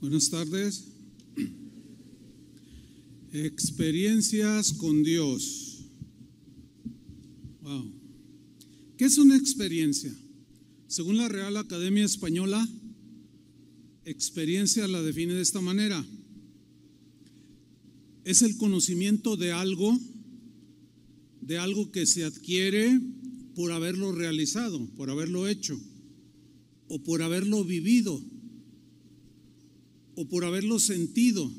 Buenas tardes. Experiencias con Dios. Wow. ¿Qué es una experiencia? Según la Real Academia Española, experiencia la define de esta manera: es el conocimiento de algo que se adquiere por haberlo realizado, por haberlo hecho, o por haberlo vivido, o por haberlo sentido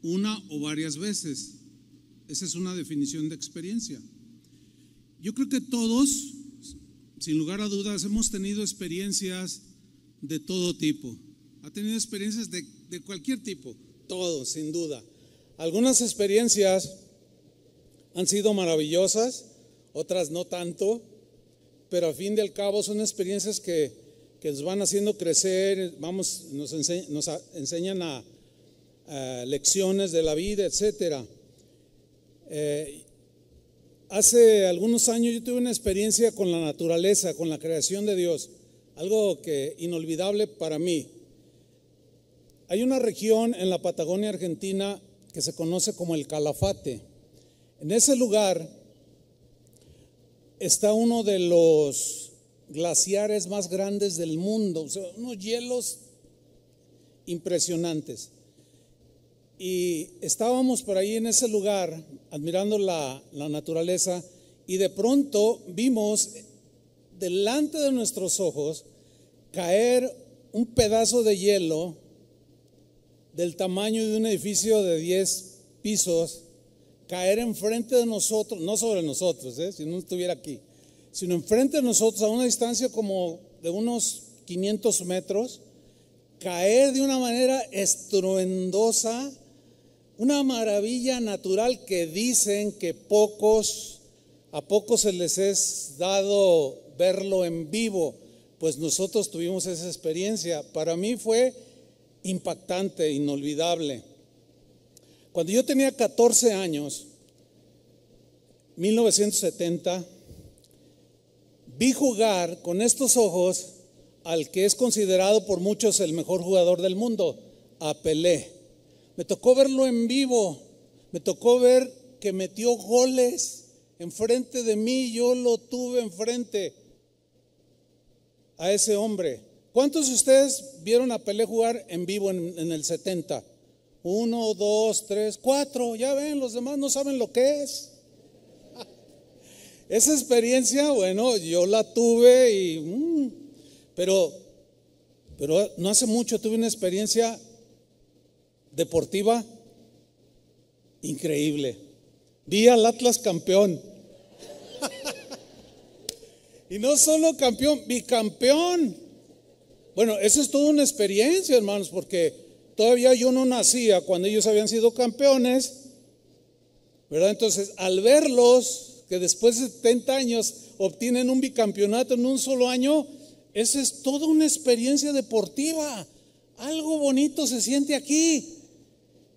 una o varias veces. Esa es una definición de experiencia. Yo creo que todos, sin lugar a dudas, hemos tenido experiencias de todo tipo. Ha tenido experiencias de cualquier tipo, todos, sin duda. Algunas experiencias han sido maravillosas, otras no tanto, pero al fin y al cabo son experiencias que nos van haciendo crecer, nos enseñan a lecciones de la vida, etcétera. Hace algunos años yo tuve una experiencia con la naturaleza, con la creación de Dios, algo que inolvidable para mí. Hay una región en la Patagonia Argentina que se conoce como el Calafate. En ese lugar está uno de los glaciares más grandes del mundo, o sea, unos hielos impresionantes. Y estábamos por ahí en ese lugar admirando la naturaleza, y de pronto vimos delante de nuestros ojos caer un pedazo de hielo del tamaño de un edificio de 10 pisos, caer enfrente de nosotros, no sobre nosotros, si no estuviera aquí, sino enfrente de nosotros a una distancia como de unos 500 metros, caer de una manera estruendosa, una maravilla natural que dicen que a pocos se les es dado verlo en vivo. Pues nosotros tuvimos esa experiencia. Para mí fue impactante, inolvidable. Cuando yo tenía 14 años, 1970, vi jugar con estos ojos al que es considerado por muchos el mejor jugador del mundo, a Pelé. Me tocó verlo en vivo, me tocó ver que metió goles enfrente de mí, yo lo tuve enfrente a ese hombre. ¿Cuántos de ustedes vieron a Pelé jugar en vivo en el 70? 1, 2, 3, 4, ya ven, los demás no saben lo que es. Esa experiencia, bueno, yo la tuve pero no hace mucho tuve una experiencia deportiva increíble. Vi al Atlas campeón. Y no solo campeón, bicampeón. Bueno, eso es toda una experiencia, hermanos, porque todavía yo no nacía cuando ellos habían sido campeones, ¿verdad? Entonces, al verlos, que después de 70 años obtienen un bicampeonato en un solo año, esa es toda una experiencia deportiva. Algo bonito se siente aquí.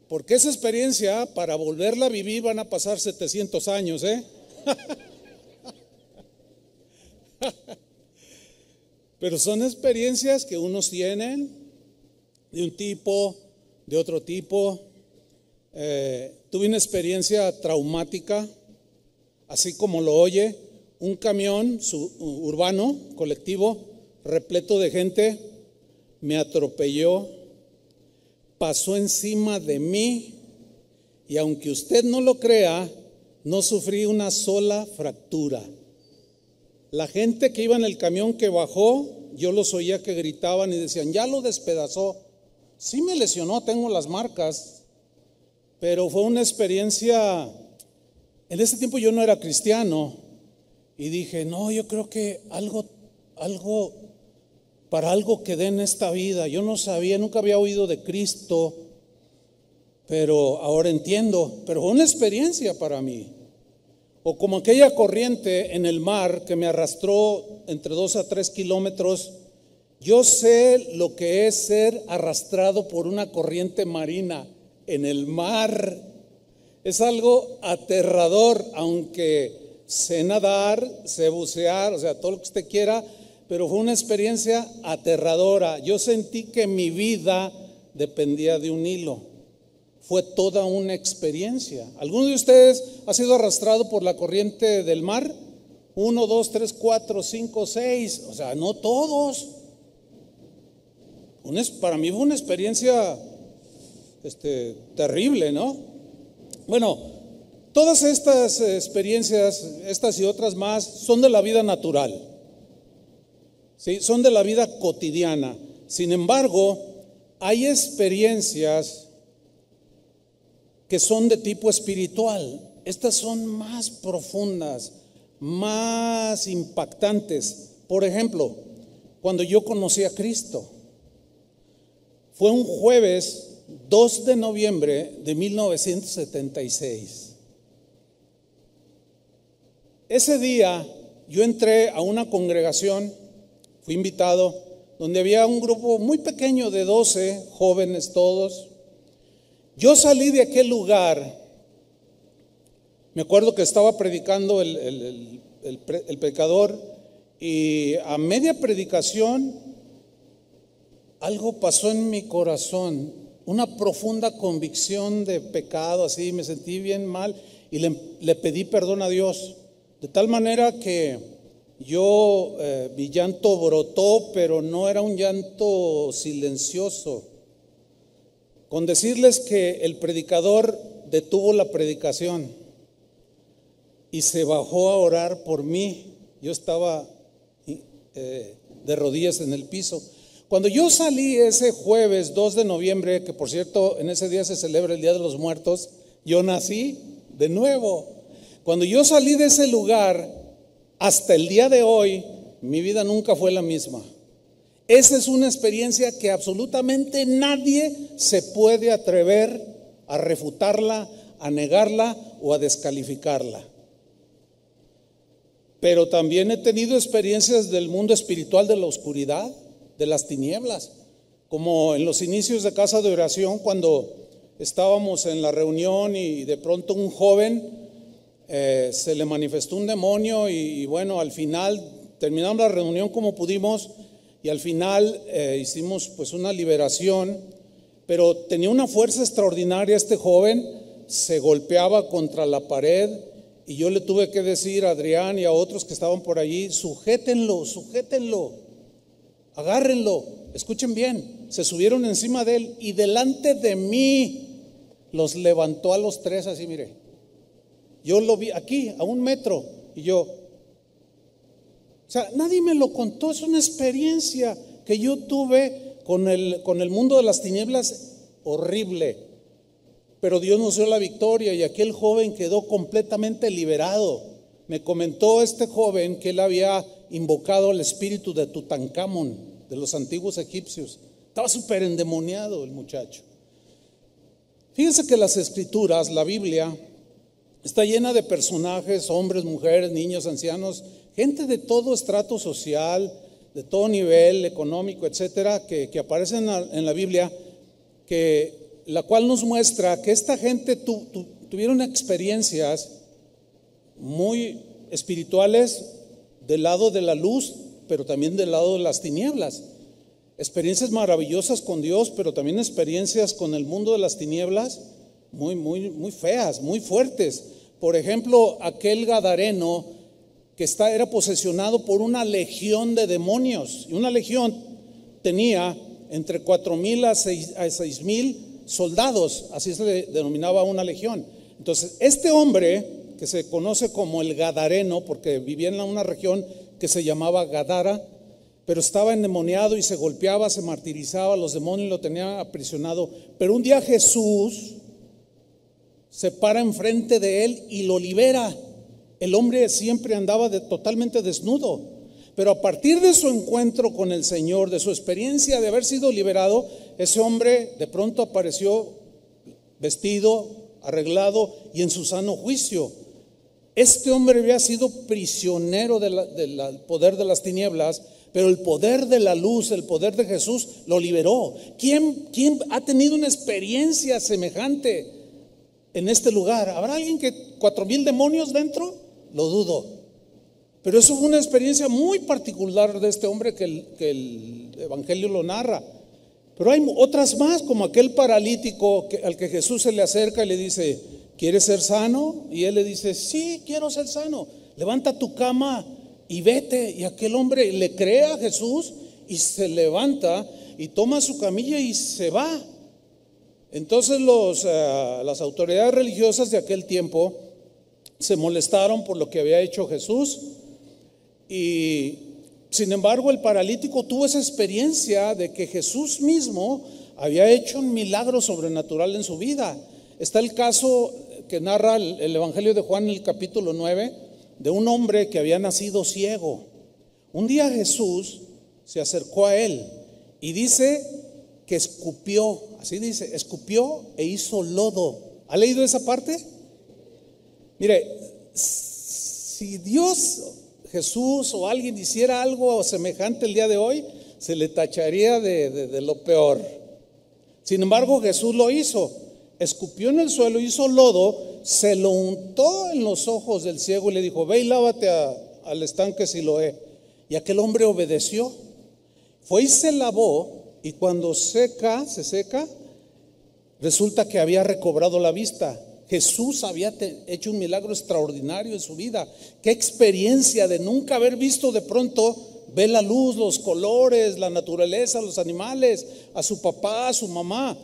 Porque esa experiencia, para volverla a vivir, van a pasar 700 años, Pero son experiencias que unos tienen de un tipo, de otro tipo. Tuve una experiencia traumática, así como lo oye, un camión urbano, colectivo, repleto de gente, me atropelló, pasó encima de mí, y aunque usted no lo crea, no sufrí una sola fractura. La gente que iba en el camión que bajó, yo los oía que gritaban y decían, ya lo despedazó. Sí me lesionó, tengo las marcas, pero fue una experiencia. En ese tiempo yo no era cristiano y dije, no, yo creo que para algo quedé en esta vida. Yo no sabía, nunca había oído de Cristo, pero ahora entiendo. Pero fue una experiencia para mí. O como aquella corriente en el mar que me arrastró entre 2 a 3 kilómetros. Yo sé lo que es ser arrastrado por una corriente marina en el mar. Es algo aterrador, aunque sé nadar, sé bucear, o sea, todo lo que usted quiera, pero fue una experiencia aterradora. Yo sentí que mi vida dependía de un hilo. Fue toda una experiencia. ¿Alguno de ustedes ha sido arrastrado por la corriente del mar? 1, 2, 3, 4, 5, 6. O sea, no todos. Para mí fue una experiencia terrible, ¿no? Bueno, todas estas experiencias, estas y otras más, son de la vida natural, ¿sí? Son de la vida cotidiana. Sin embargo, hay experiencias que son de tipo espiritual. Estas son más profundas, más impactantes. Por ejemplo, cuando yo conocí a Cristo, fue un jueves 2 de noviembre de 1976. Ese día yo entré a una congregación, fui invitado, donde había un grupo muy pequeño de 12 jóvenes todos. Yo salí de aquel lugar, me acuerdo que estaba predicando el predicador, y a media predicación algo pasó en mi corazón, una profunda convicción de pecado, así me sentí bien mal y le pedí perdón a Dios, de tal manera que mi llanto brotó, pero no era un llanto silencioso. Con decirles que el predicador detuvo la predicación y se bajó a orar por mí. Yo estaba de rodillas en el piso. Cuando yo salí ese jueves 2 de noviembre, que por cierto en ese día se celebra el Día de los Muertos, yo nací de nuevo. Cuando yo salí de ese lugar, hasta el día de hoy, mi vida nunca fue la misma. Esa es una experiencia que absolutamente nadie se puede atrever a refutarla, a negarla o a descalificarla. Pero también he tenido experiencias del mundo espiritual, de la oscuridad, de las tinieblas, como en los inicios de Casa de Oración, cuando estábamos en la reunión y de pronto un joven se le manifestó un demonio y bueno, al final terminamos la reunión como pudimos y al final hicimos pues una liberación, pero tenía una fuerza extraordinaria este joven, se golpeaba contra la pared y yo le tuve que decir a Adrián y a otros que estaban por allí, sujétenlo, agárrenlo, escuchen bien, se subieron encima de él y delante de mí los levantó a los tres así, mire. Yo lo vi aquí, a 1 metro, y yo, o sea, nadie me lo contó, es una experiencia que yo tuve con el mundo de las tinieblas horrible, pero Dios nos dio la victoria y aquel joven quedó completamente liberado. Me comentó este joven que él había invocado al espíritu de Tutankamón, de los antiguos egipcios. Estaba súper endemoniado el muchacho. Fíjense que las escrituras, la Biblia, está llena de personajes, hombres, mujeres, niños, ancianos, gente de todo estrato social, de todo nivel económico, etcétera, que aparecen en la Biblia, la cual nos muestra que esta gente tuvieron experiencias muy espirituales del lado de la luz, pero también del lado de las tinieblas. Experiencias maravillosas con Dios, pero también experiencias con el mundo de las tinieblas muy feas, muy fuertes. Por ejemplo, aquel gadareno que era posesionado por una legión de demonios, y una legión tenía entre 4,000 a 6,000 soldados, así se le denominaba una legión. Entonces, este hombre, que se conoce como el gadareno, porque vivía en una región que se llamaba Gadara, pero estaba endemoniado y se golpeaba, se martirizaba, los demonios lo tenían aprisionado. Pero un día Jesús se para enfrente de él y lo libera. El hombre siempre andaba totalmente desnudo, pero a partir de su encuentro con el Señor, de su experiencia de haber sido liberado, ese hombre de pronto apareció vestido, arreglado y en su sano juicio. Este hombre había sido prisionero del poder de las tinieblas, pero el poder de la luz, el poder de Jesús lo liberó. ¿Quién ha tenido una experiencia semejante en este lugar? ¿Habrá alguien que 4,000 demonios dentro? Lo dudo. Pero eso fue una experiencia muy particular de este hombre que el Evangelio lo narra. Pero hay otras más, como aquel paralítico al que Jesús se le acerca y le dice: ¿quieres ser sano? Y él le dice: sí, quiero ser sano. Levanta tu cama y vete. Y aquel hombre le cree a Jesús y se levanta y toma su camilla y se va. Entonces las autoridades religiosas de aquel tiempo se molestaron por lo que había hecho Jesús, y sin embargo el paralítico tuvo esa experiencia de que Jesús mismo había hecho un milagro sobrenatural en su vida. Está el caso que narra el Evangelio de Juan en el capítulo 9 de un hombre que había nacido ciego. Un día Jesús se acercó a él y dice que escupió, así dice, escupió e hizo lodo. ¿Ha leído esa parte? Mire, si Dios, Jesús o alguien hiciera algo semejante el día de hoy, se le tacharía de lo peor. Sin embargo, Jesús lo hizo. Escupió en el suelo, hizo lodo, se lo untó en los ojos del ciego y le dijo: ve y lávate al estanque Siloé. Y aquel hombre obedeció. Fue y se lavó, y cuando se seca, resulta que había recobrado la vista. Jesús había hecho un milagro extraordinario en su vida. Qué experiencia de nunca haber visto, de pronto ve la luz, los colores, la naturaleza, los animales, a su papá, a su mamá.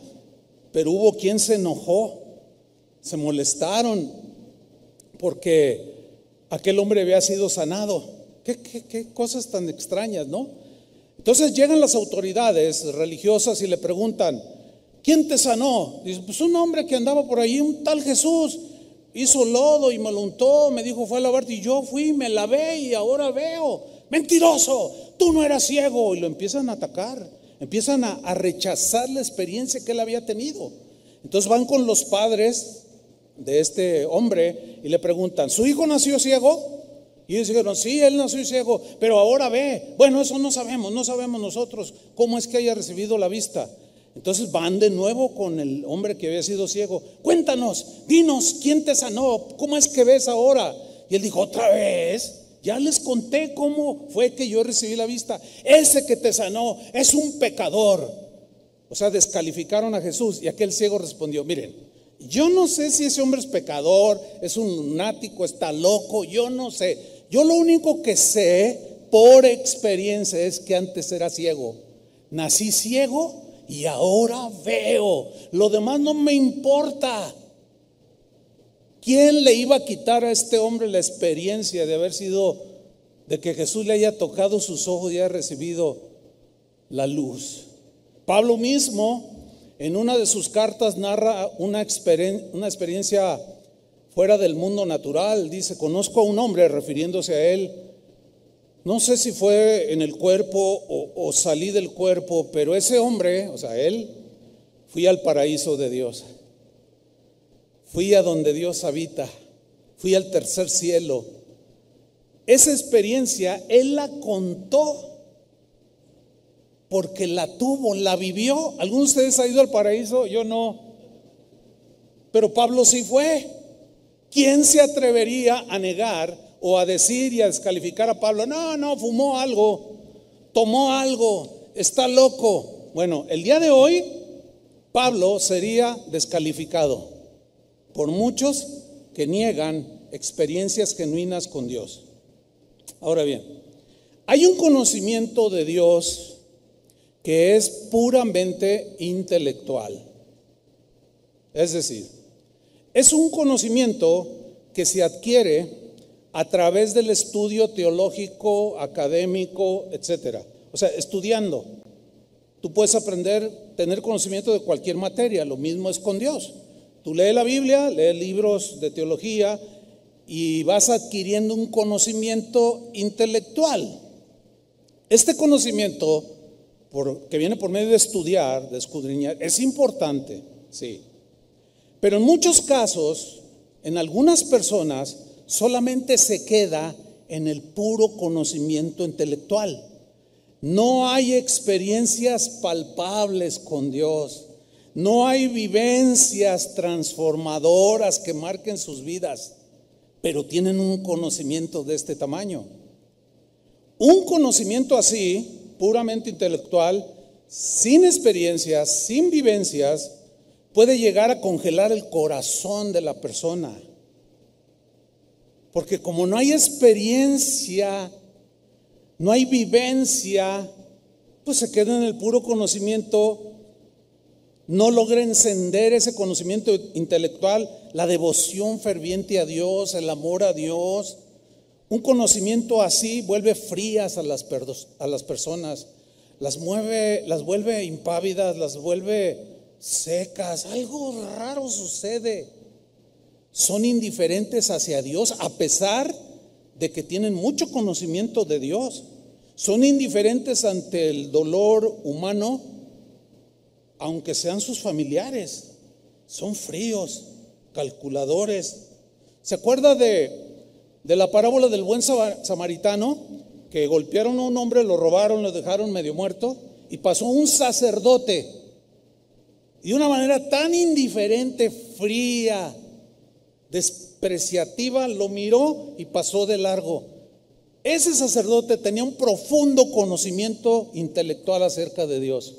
Pero hubo quien se enojó, se molestaron porque aquel hombre había sido sanado. Qué cosas tan extrañas, ¿no? Entonces llegan las autoridades religiosas y le preguntan: ¿quién te sanó? Dice: pues un hombre que andaba por ahí, un tal Jesús, hizo lodo y me lo untó, me dijo: fue a lavarte, y yo fui, me lavé y ahora veo. Mentiroso, tú no eras ciego. Y lo empiezan a atacar, empiezan a rechazar la experiencia que él había tenido. Entonces van con los padres de este hombre y le preguntan: ¿su hijo nació ciego? Y ellos dijeron: sí, él nació ciego, pero ahora ve. Bueno, eso no sabemos nosotros cómo es que haya recibido la vista. Entonces van de nuevo con el hombre que había sido ciego: cuéntanos, dinos, ¿quién te sanó? ¿Cómo es que ves ahora? Y él dijo: otra vez, ya les conté cómo fue que yo recibí la vista. Ese que te sanó es un pecador. O sea, descalificaron a Jesús. Y aquel ciego respondió: miren, yo no sé si ese hombre es pecador, es un lunático, está loco, yo no sé. Yo lo único que sé por experiencia es que antes era ciego. Nací ciego y ahora veo. Lo demás no me importa. ¿Quién le iba a quitar a este hombre la experiencia de haber sido, de que Jesús le haya tocado sus ojos y haya recibido la luz? Pablo mismo en una de sus cartas narra una experiencia fuera del mundo natural. Dice: conozco a un hombre, refiriéndose a él, no sé si fue en el cuerpo o salí del cuerpo, pero ese hombre, o sea, él, fui al paraíso de Dios, fui a donde Dios habita, fui al tercer cielo. Esa experiencia él la contó porque la tuvo, la vivió. ¿Algunos de ustedes han ido al paraíso? Yo no, pero Pablo sí fue. ¿Quién se atrevería a negar o a decir y a descalificar a Pablo? No, fumó algo, tomó algo, está loco. Bueno, el día de hoy Pablo sería descalificado por muchos que niegan experiencias genuinas con Dios. Ahora bien, hay un conocimiento de Dios que es puramente intelectual. Es decir, es un conocimiento que se adquiere a través del estudio teológico, académico, etcétera. O sea, estudiando. Tú puedes aprender, tener conocimiento de cualquier materia. Lo mismo es con Dios. Tú lees la Biblia, lees libros de teología y vas adquiriendo un conocimiento intelectual. Este conocimiento, que viene por medio de estudiar, de escudriñar, es importante, sí. Pero en muchos casos, en algunas personas, solamente se queda en el puro conocimiento intelectual. No hay experiencias palpables con Dios. No hay vivencias transformadoras que marquen sus vidas, pero tienen un conocimiento de este tamaño. Un conocimiento así, puramente intelectual, sin experiencias, sin vivencias, puede llegar a congelar el corazón de la persona. Porque como no hay experiencia, no hay vivencia, pues se queda en el puro conocimiento, no logra encender ese conocimiento intelectual, la devoción ferviente a Dios, el amor a Dios. Un conocimiento así vuelve frías a las personas, las vuelve impávidas, las vuelve secas. Algo raro sucede. Son indiferentes hacia Dios a pesar de que tienen mucho conocimiento de Dios. Son indiferentes ante el dolor humano, aunque sean sus familiares. Son fríos, calculadores. ¿Se acuerda de la parábola del buen samaritano? Que golpearon a un hombre, lo robaron, lo dejaron medio muerto, y pasó un sacerdote, y de una manera tan indiferente, fría, despreciativa, lo miró y pasó de largo. Ese sacerdote tenía un profundo conocimiento intelectual acerca de Dios.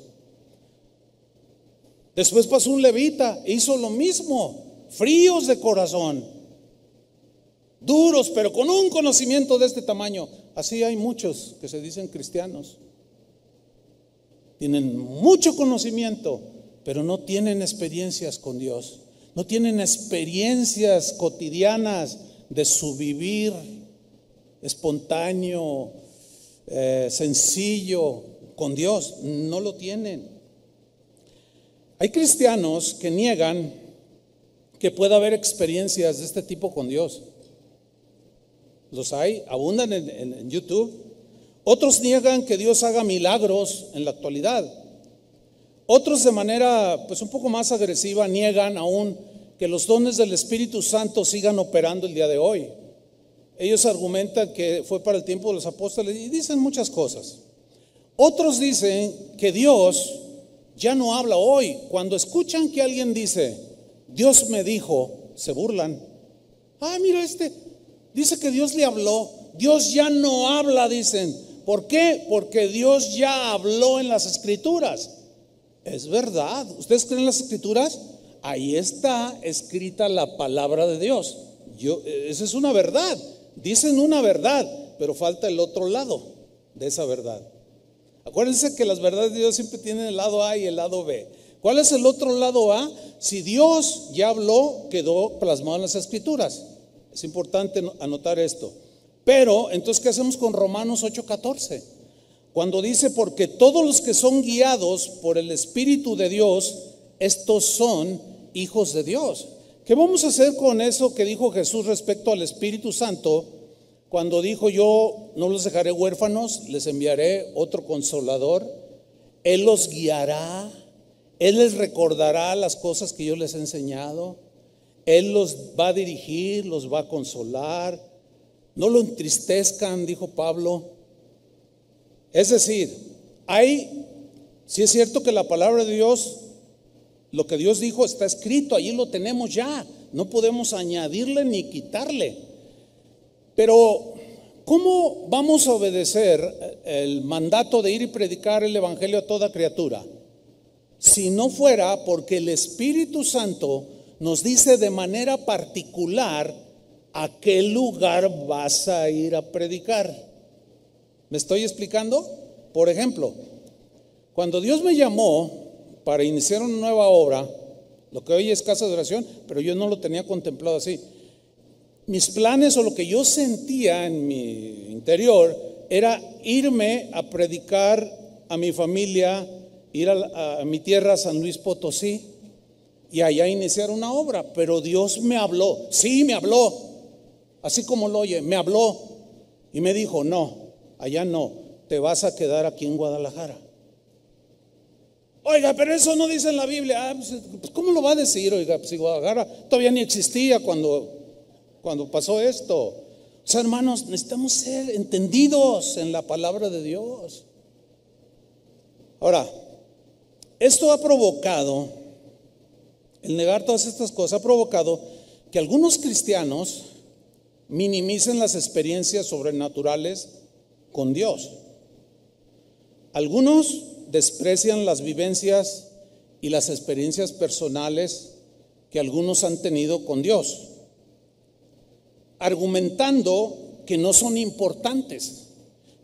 Después pasó un levita e hizo lo mismo, fríos de corazón, duros, pero con un conocimiento de este tamaño. Así hay muchos que se dicen cristianos. Tienen mucho conocimiento, pero no tienen experiencias con Dios. No tienen experiencias cotidianas de su vivir espontáneo, sencillo con Dios. No lo tienen. Hay cristianos que niegan que pueda haber experiencias de este tipo con Dios. Los hay, abundan en YouTube. Otros niegan que Dios haga milagros en la actualidad. Otros de manera pues un poco más agresiva niegan aún que los dones del Espíritu Santo sigan operando el día de hoy. Ellos argumentan que fue para el tiempo de los apóstoles y dicen muchas cosas. Otros dicen que Dios ya no habla hoy. Cuando escuchan que alguien dice, Dios me dijo, se burlan. Mira dice que Dios le habló. Dios ya no habla, dicen. ¿Por qué? Porque Dios ya habló en las Escrituras. Es verdad. ¿Ustedes creen las Escrituras? Ahí está escrita la palabra de Dios. Esa es una verdad. Dicen una verdad, pero falta el otro lado de esa verdad. Acuérdense que las verdades de Dios siempre tienen el lado A y el lado B. ¿Cuál es el otro lado A? Si Dios ya habló, quedó plasmado en las Escrituras. Es importante anotar esto. Pero, entonces, ¿qué hacemos con Romanos 8:14? Cuando dice, porque todos los que son guiados por el Espíritu de Dios, estos son hijos de Dios. ¿Qué vamos a hacer con eso que dijo Jesús respecto al Espíritu Santo? Cuando dijo, yo no los dejaré huérfanos, les enviaré otro consolador. Él los guiará, Él les recordará las cosas que yo les he enseñado. Él los va a dirigir, los va a consolar. No lo entristezcan, dijo Pablo. Es decir, sí es cierto que la palabra de Dios, lo que Dios dijo está escrito, allí lo tenemos ya. No podemos añadirle ni quitarle. Pero, ¿cómo vamos a obedecer el mandato de ir y predicar el evangelio a toda criatura? Si no fuera porque el Espíritu Santo nos dice de manera particular a qué lugar vas a ir a predicar. ¿Me estoy explicando? Por ejemplo, cuando Dios me llamó para iniciar una nueva obra, lo que hoy es casa de oración, pero yo no lo tenía contemplado así. Mis planes o lo que yo sentía en mi interior era irme a predicar a mi familia, ir a mi tierra, San Luis Potosí, y allá iniciar una obra. Pero Dios me habló, sí me habló, así como lo oye, me habló y me dijo, no, allá no, te vas a quedar aquí en Guadalajara. Oiga, pero eso no dice en la Biblia. Pues ¿cómo lo va a decir? Oiga, pues si Guadalajara todavía ni existía cuando pasó esto. O sea, hermanos, necesitamos ser entendidos en la palabra de Dios. Ahora, esto ha provocado, el negar todas estas cosas, ha provocado que algunos cristianos minimicen las experiencias sobrenaturales con Dios. Algunos desprecian las vivencias y las experiencias personales que algunos han tenido con Dios, argumentando que no son importantes,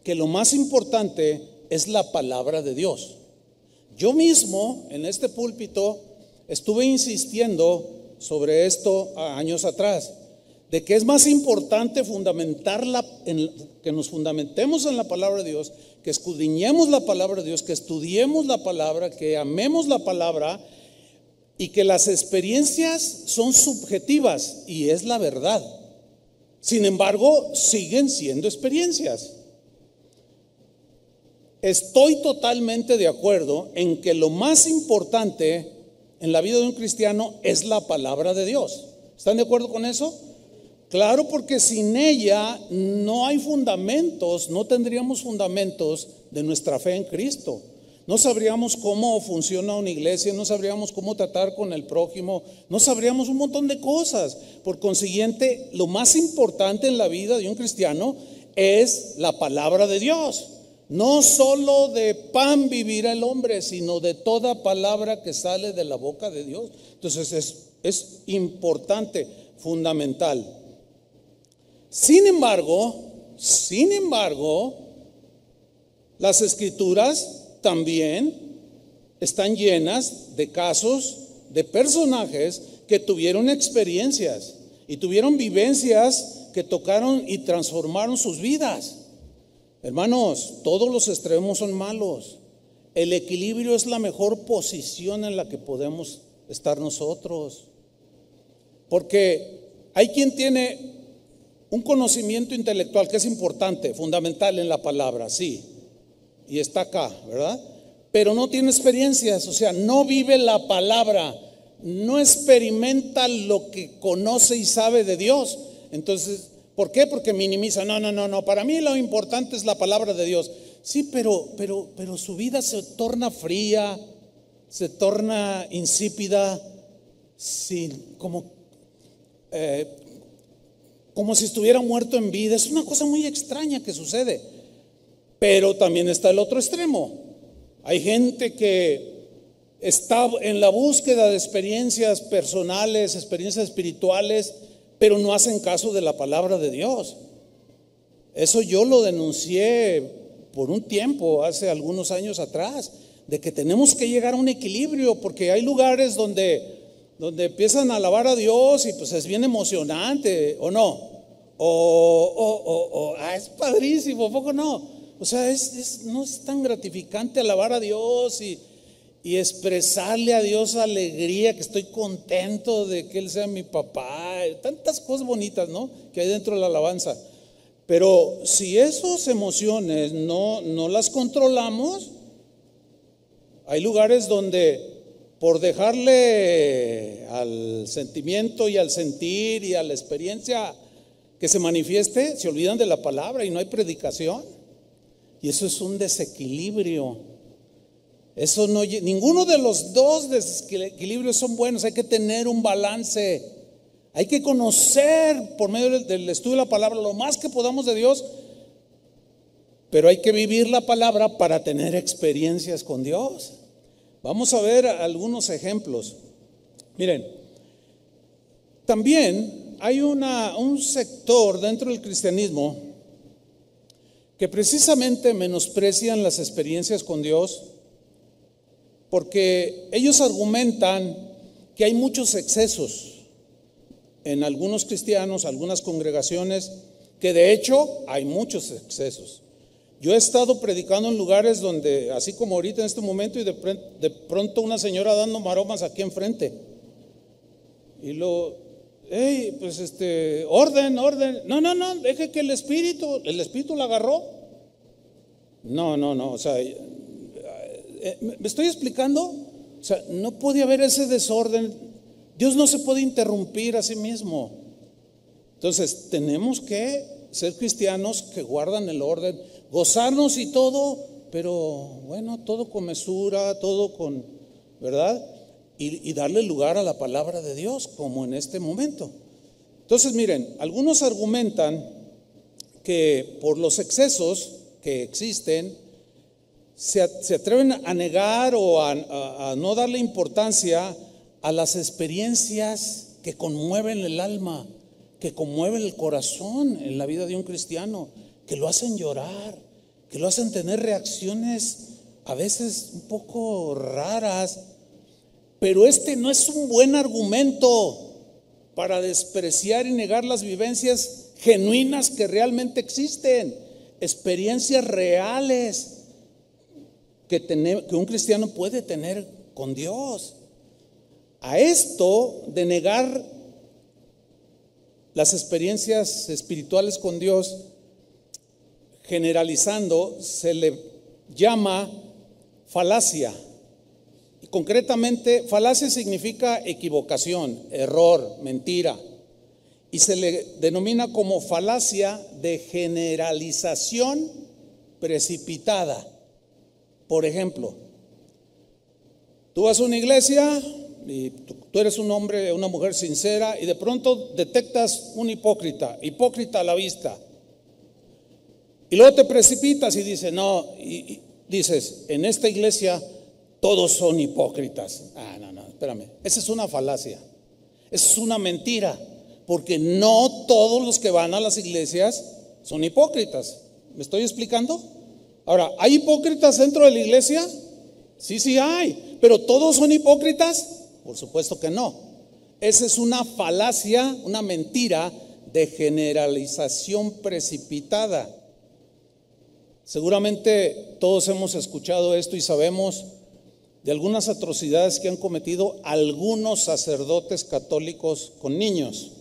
que lo más importante es la palabra de Dios. Yo mismo en este púlpito estuve insistiendo sobre esto años atrás, de que es más importante que nos fundamentemos en la palabra de Dios, que escudriñemos la palabra de Dios, que estudiemos la palabra, que amemos la palabra, y que las experiencias son subjetivas y es la verdad. Sin embargo, siguen siendo experiencias. Estoy totalmente de acuerdo en que lo más importante en la vida de un cristiano es la palabra de Dios. ¿Están de acuerdo con eso? Claro, porque sin ella no hay fundamentos, no tendríamos fundamentos de nuestra fe en Cristo. No sabríamos cómo funciona una iglesia, no sabríamos cómo tratar con el prójimo, no sabríamos un montón de cosas. Por consiguiente, lo más importante en la vida de un cristiano es la palabra de Dios. No solo de pan vivirá el hombre, sino de toda palabra que sale de la boca de Dios. Entonces es importante, fundamental. Sin embargo, las escrituras también están llenas de casos de personajes que tuvieron experiencias y tuvieron vivencias que tocaron y transformaron sus vidas. Hermanos, todos los extremos son malos. El equilibrio es la mejor posición en la que podemos estar nosotros. Porque hay quien tiene un conocimiento intelectual que es importante, fundamental en la palabra, sí, y está acá, ¿verdad? Pero no tiene experiencias, o sea, no vive la palabra, no experimenta lo que conoce y sabe de Dios. Entonces, ¿por qué? Porque minimiza. No, para mí lo importante es la palabra de Dios. Sí, pero su vida se torna fría, se torna insípida, sí, como si estuviera muerto en vida. Es una cosa muy extraña que sucede. Pero también está el otro extremo. Hay gente que está en la búsqueda de experiencias personales, experiencias espirituales, pero no hacen caso de la palabra de Dios. Eso yo lo denuncié por un tiempo, hace algunos años atrás, de que tenemos que llegar a un equilibrio, porque hay lugares donde empiezan a alabar a Dios y pues es bien emocionante, ¿o no? Es padrísimo, ¿a poco no? O sea, no es tan gratificante alabar a Dios y expresarle a Dios alegría, que estoy contento de que Él sea mi papá, tantas cosas bonitas, ¿no?, que hay dentro de la alabanza. Pero si esas emociones no las controlamos, hay lugares donde por dejarle al sentimiento y al sentir y a la experiencia que se manifieste, se olvidan de la palabra y no hay predicación. Y eso es un desequilibrio. Eso no, ninguno de los dos desequilibrios son buenos. Hay que tener un balance. Hay que conocer por medio del estudio de la palabra lo más que podamos de Dios, pero hay que vivir la palabra para tener experiencias con Dios. Vamos a ver algunos ejemplos. Miren, también hay un sector dentro del cristianismo que precisamente menosprecian las experiencias con Dios, porque ellos argumentan que hay muchos excesos en algunos cristianos, algunas congregaciones, que de hecho hay muchos excesos. Yo he estado predicando en lugares donde, así como ahorita en este momento, y de pronto una señora dando maromas aquí enfrente. Y orden. No, deje que el espíritu la agarró. No, o sea, ¿me estoy explicando? O sea, no puede haber ese desorden. Dios no se puede interrumpir a sí mismo. Entonces, tenemos que ser cristianos que guardan el orden, gozarnos y todo, pero bueno, todo con mesura, todo con, ¿verdad? Y darle lugar a la palabra de Dios, como en este momento. Entonces, miren, algunos argumentan que por los excesos que existen, se atreven a negar o a no darle importancia a las experiencias que conmueven el alma, que conmueven el corazón en la vida de un cristiano, que lo hacen llorar, que lo hacen tener reacciones a veces un poco raras. Pero este no es un buen argumento para despreciar y negar las vivencias genuinas que realmente existen, experiencias reales que un cristiano puede tener con Dios. A esto de negar las experiencias espirituales con Dios, generalizando, se le llama falacia. Y concretamente, falacia significa equivocación, error, mentira. Y se le denomina como falacia de generalización precipitada. Por ejemplo, tú vas a una iglesia y tú eres un hombre, una mujer sincera, y de pronto detectas un hipócrita a la vista. Y luego te precipitas y dices, no, y dices, en esta iglesia todos son hipócritas. No, espérame, esa es una falacia, esa es una mentira, porque no todos los que van a las iglesias son hipócritas. ¿Me estoy explicando? Ahora, ¿hay hipócritas dentro de la iglesia? Sí hay, pero ¿todos son hipócritas? Por supuesto que no. Esa es una falacia, una mentira de generalización precipitada. Seguramente todos hemos escuchado esto y sabemos de algunas atrocidades que han cometido algunos sacerdotes católicos con niños.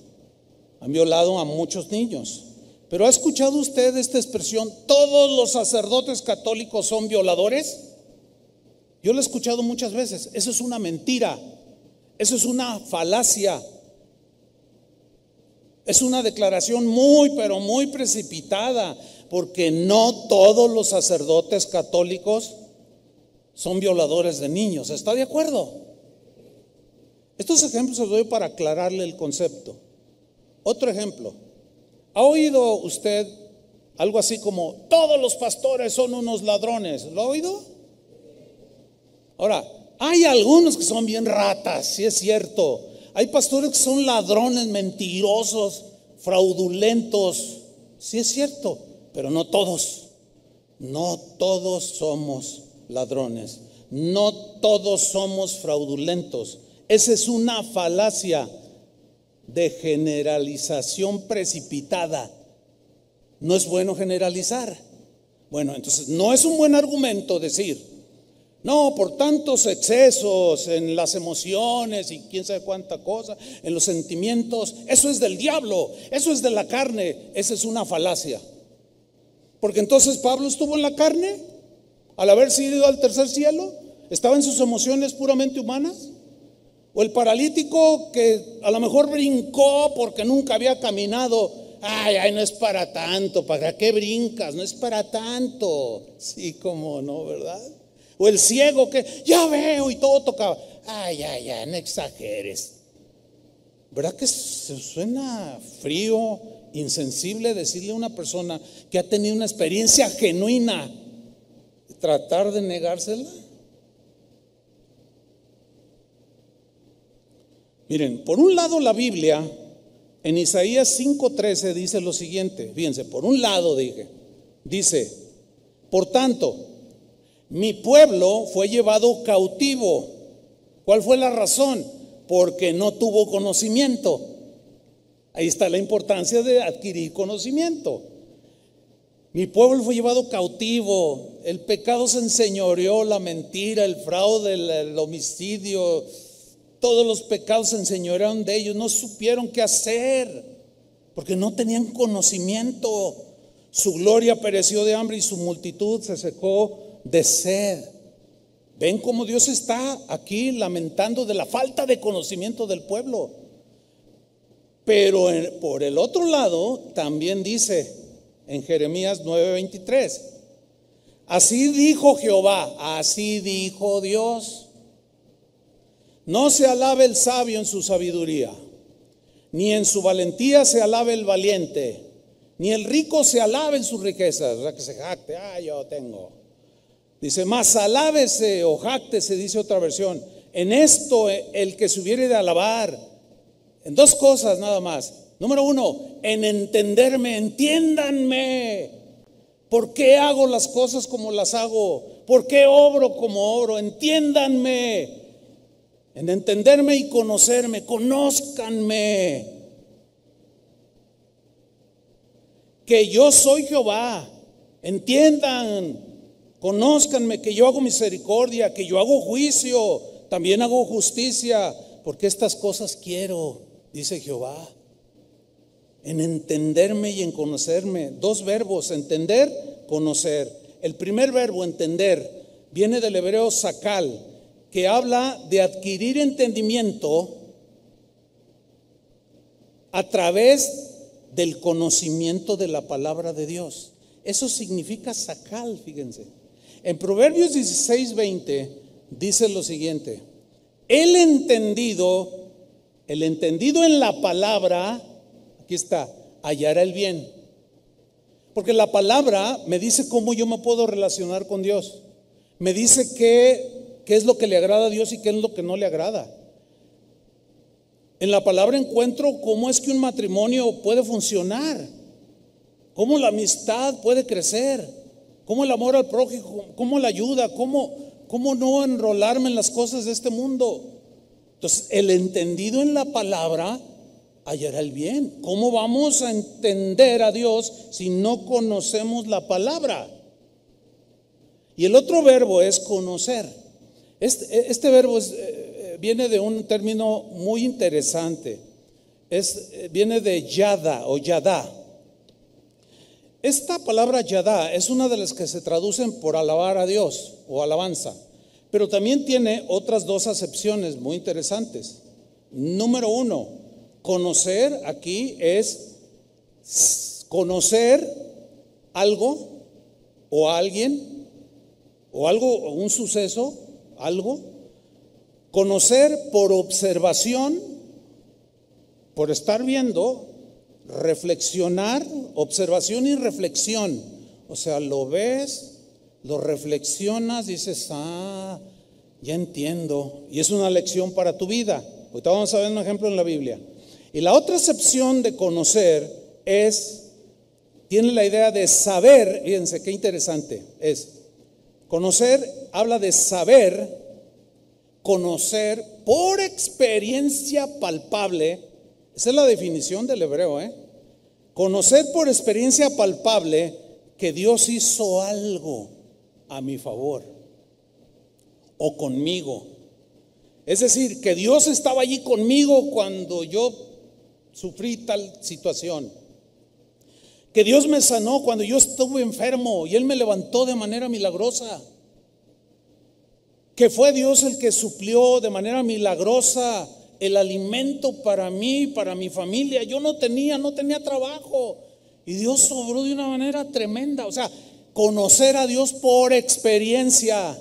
Han violado a muchos niños. Pero ¿ha escuchado usted esta expresión? ¿Todos los sacerdotes católicos son violadores? Yo lo he escuchado muchas veces. Eso es una mentira. Eso es una falacia. Es una declaración muy, pero muy precipitada, porque no todos los sacerdotes católicos son violadores de niños. ¿Está de acuerdo? Estos ejemplos los doy para aclararle el concepto. Otro ejemplo. ¿Ha oído usted algo así como todos los pastores son unos ladrones? ¿Lo ha oído? Ahora, hay algunos que son bien ratas, sí es cierto. Hay pastores que son ladrones, mentirosos, fraudulentos, sí es cierto, pero no todos. No todos somos ladrones, no todos somos fraudulentos. Esa es una falacia de generalización precipitada. No es bueno generalizar. Bueno, entonces no es un buen argumento decir, no, por tantos excesos en las emociones y quién sabe cuánta cosa, en los sentimientos, eso es del diablo, eso es de la carne. Esa es una falacia. Porque entonces Pablo estuvo en la carne al haberse ido al tercer cielo, estaba en sus emociones puramente humanas. O el paralítico que a lo mejor brincó porque nunca había caminado. Ay, no es para tanto, ¿para qué brincas? No es para tanto. Sí, cómo no, ¿verdad? O el ciego que ya veo y todo tocaba. Ay, no exageres. ¿Verdad que se suena frío, insensible decirle a una persona que ha tenido una experiencia genuina, tratar de negársela? Miren, por un lado la Biblia en Isaías 5:13 dice lo siguiente. Fíjense, por un lado dice, por tanto, mi pueblo fue llevado cautivo. ¿Cuál fue la razón? Porque no tuvo conocimiento. Ahí está la importancia de adquirir conocimiento. Mi pueblo fue llevado cautivo. El pecado se enseñoreó, la mentira, el fraude, el homicidio. Todos los pecados se enseñorearon de ellos. No supieron qué hacer porque no tenían conocimiento. Su gloria pereció de hambre y su multitud se secó de sed. ¿Ven cómo Dios está aquí lamentando de la falta de conocimiento del pueblo? Pero por el otro lado también dice en Jeremías 9:23, así dijo Jehová, así dijo Dios, no se alabe el sabio en su sabiduría, ni en su valentía se alabe el valiente, ni el rico se alabe en sus riquezas, o sea, que se jacte, yo tengo. Dice, más alábese o jáctese, dice otra versión. En esto el que se hubiere de alabar. En dos cosas nada más. Número uno, en entenderme, entiéndanme. ¿Por qué hago las cosas como las hago? ¿Por qué obro como obro? Entiéndanme. En entenderme y conocerme, conózcanme. Que yo soy Jehová. Entiendan, conózcanme, que yo hago misericordia, que yo hago juicio, también hago justicia, porque estas cosas quiero, dice Jehová. En entenderme y en conocerme. Dos verbos, entender, conocer. El primer verbo, entender, viene del hebreo sakal, que habla de adquirir entendimiento a través del conocimiento de la palabra de Dios. Eso significa sakal, fíjense. En Proverbios 16:20 dice lo siguiente: el entendido en la palabra, aquí está, hallará el bien. Porque la palabra me dice cómo yo me puedo relacionar con Dios. Me dice qué es lo que le agrada a Dios y qué es lo que no le agrada. En la palabra encuentro cómo es que un matrimonio puede funcionar, cómo la amistad puede crecer, cómo el amor al prójimo, cómo la ayuda, cómo no enrolarme en las cosas de este mundo. Entonces, el entendido en la palabra hallará el bien. ¿Cómo vamos a entender a Dios si no conocemos la palabra? Y el otro verbo es conocer. Este verbo viene de un término muy interesante. Viene de yada o yadá. Esta palabra yadá es una de las que se traducen por alabar a Dios o alabanza, pero también tiene otras dos acepciones muy interesantes. Número uno, conocer aquí es conocer algo o alguien o algo, o un suceso, algo. Conocer por observación, por estar viendo, reflexionar, observación y reflexión. O sea, lo ves, lo reflexionas, dices, ya entiendo. Y es una lección para tu vida. Ahorita vamos a ver un ejemplo en la Biblia. Y la otra acepción de conocer tiene la idea de saber. Fíjense qué interesante es. Conocer habla de saber, conocer por experiencia palpable. Esa es la definición del hebreo, Conocer por experiencia palpable que Dios hizo algo a mi favor o conmigo. Es decir, que Dios estaba allí conmigo cuando yo sufrí tal situación. Que Dios me sanó cuando yo estuve enfermo y Él me levantó de manera milagrosa. Que fue Dios el que suplió de manera milagrosa el alimento para mí, para mi familia. Yo no tenía trabajo y Dios obró de una manera tremenda. O sea, conocer a Dios por experiencia.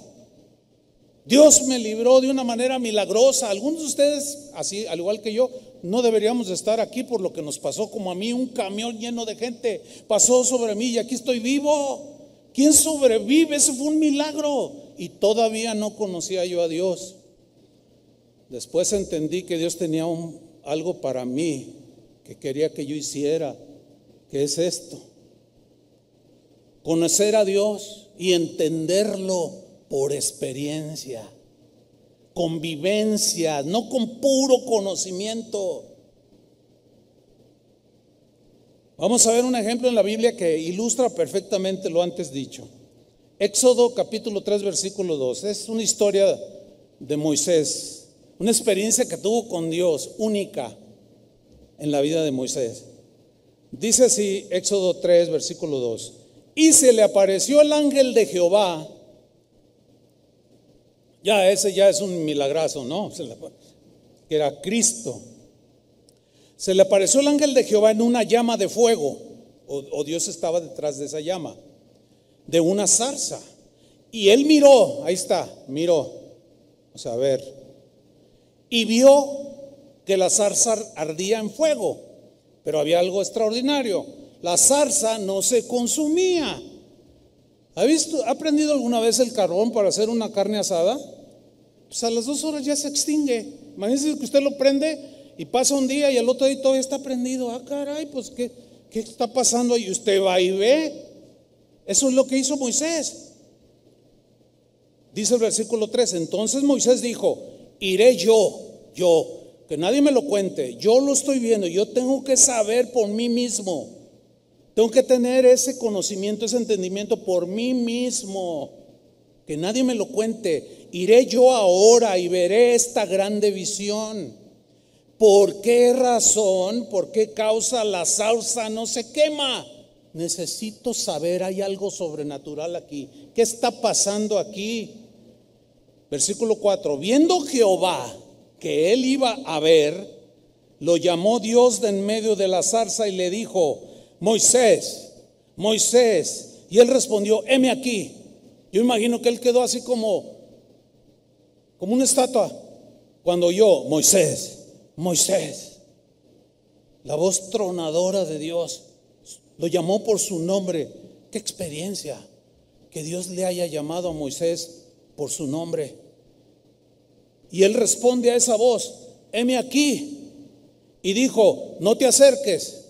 Dios me libró de una manera milagrosa. Algunos de ustedes, así al igual que yo, no deberíamos de estar aquí por lo que nos pasó, como a mí. Un camión lleno de gente pasó sobre mí y aquí estoy vivo. ¿Quién sobrevive? Ese fue un milagro. Y todavía no conocía yo a Dios. Después entendí que Dios tenía algo para mí que quería que yo hiciera. ¿Qué es esto? Conocer a Dios y entenderlo por experiencia, convivencia, no con puro conocimiento. Vamos a ver un ejemplo en la Biblia que ilustra perfectamente lo antes dicho. Éxodo capítulo 3 versículo 2. Es una historia de Moisés, una experiencia que tuvo con Dios única en la vida de Moisés. Dice así Éxodo 3 versículo 2: y se le apareció el ángel de Jehová. Ese ya es un milagrazo, ¿no? Que era Cristo. Se le apareció el ángel de Jehová en una llama de fuego, o Dios estaba detrás de esa llama, de una zarza. Y él miró, ahí está, miró, o sea, a ver, y vio que la zarza ardía en fuego, pero había algo extraordinario: la zarza no se consumía. ¿Ha prendido alguna vez el carbón para hacer una carne asada? Pues a las 2 horas ya se extingue. Imagínense que usted lo prende y pasa un día y al otro día todavía está prendido. Ah, caray, pues ¿qué está pasando? Y usted va y ve. Eso es lo que hizo Moisés. Dice el versículo 3, entonces Moisés dijo, iré yo, que nadie me lo cuente, yo lo estoy viendo, yo tengo que saber por mí mismo. Tengo que tener ese conocimiento, ese entendimiento por mí mismo, que nadie me lo cuente. Iré yo ahora y veré esta grande visión. ¿Por qué razón, por qué causa la zarza no se quema? Necesito saber, hay algo sobrenatural aquí. ¿Qué está pasando aquí? Versículo 4, viendo Jehová que él iba a ver, lo llamó Dios de en medio de la zarza y le dijo, Moisés, Moisés. Y él respondió, heme aquí. Yo imagino que él quedó así como una estatua cuando oyó, Moisés, Moisés. La voz tronadora de Dios lo llamó por su nombre. Qué experiencia que Dios le haya llamado a Moisés por su nombre. Y él responde a esa voz, heme aquí. Y dijo, no te acerques,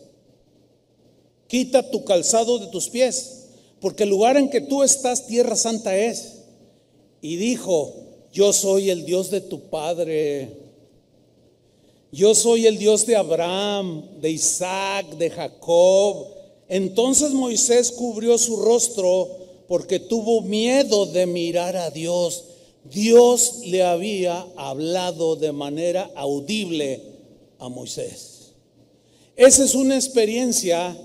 quita tu calzado de tus pies, porque el lugar en que tú estás, tierra santa es. Y dijo, yo soy el Dios de tu padre, yo soy el Dios de Abraham, de Isaac, de Jacob. Entonces Moisés cubrió su rostro porque tuvo miedo de mirar a Dios. Dios le había hablado de manera audible a Moisés. Esa es una experiencia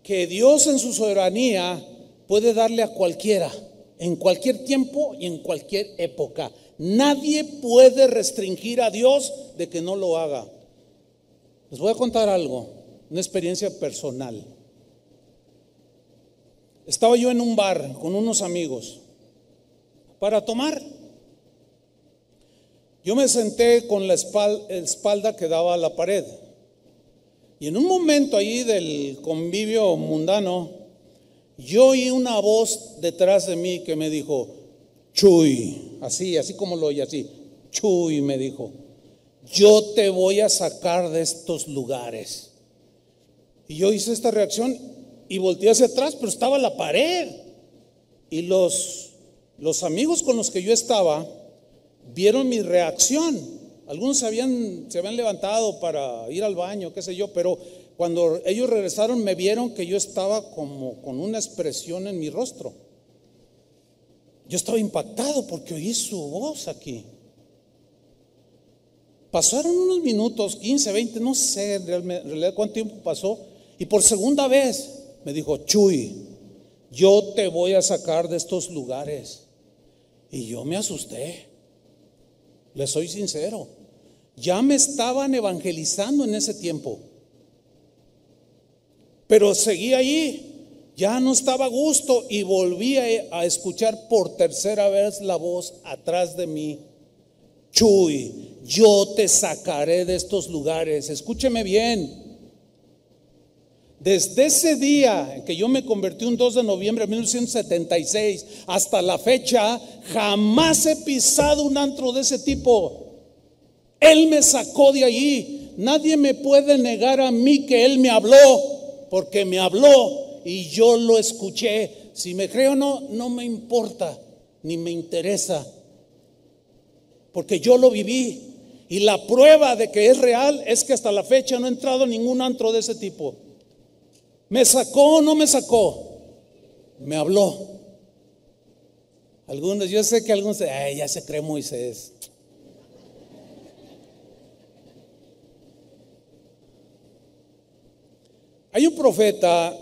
que Dios en su soberanía puede darle a cualquiera, en cualquier tiempo y en cualquier época. Nadie puede restringir a Dios de que no lo haga. Les voy a contar algo, una experiencia personal. Estaba yo en un bar con unos amigos para tomar. Yo me senté con la espalda que daba a la pared. Y en un momento ahí del convivio mundano, yo oí una voz detrás de mí que me dijo, Chuy, así como lo oí, así, Chuy, me dijo, yo te voy a sacar de estos lugares. Y yo hice esta reacción y volteé hacia atrás, pero estaba la pared. Y los amigos con los que yo estaba vieron mi reacción. Algunos se habían levantado para ir al baño, qué sé yo, pero cuando ellos regresaron me vieron que yo estaba como con una expresión en mi rostro. Yo estaba impactado porque oí su voz aquí. Pasaron unos minutos, 15, 20, no sé en realidad cuánto tiempo pasó, y por segunda vez me dijo, Chuy, yo te voy a sacar de estos lugares. Y yo me asusté. Les soy sincero, ya me estaban evangelizando en ese tiempo, pero seguí ahí, ya no estaba a gusto y volví a escuchar por tercera vez la voz atrás de mí, Chuy, yo te sacaré de estos lugares. Escúcheme bien. Desde ese día en que yo me convertí un 2 de noviembre de 1976 hasta la fecha, jamás he pisado un antro de ese tipo. Él me sacó de allí. Nadie me puede negar a mí que Él me habló, porque me habló y yo lo escuché. Si me creo o no, no me importa, ni me interesa, porque yo lo viví. Y la prueba de que es real es que hasta la fecha no he entrado a ningún antro de ese tipo. ¿Me sacó o no me sacó? Me habló. Algunos, yo sé que algunos, ya se cree Moisés. Hay un profeta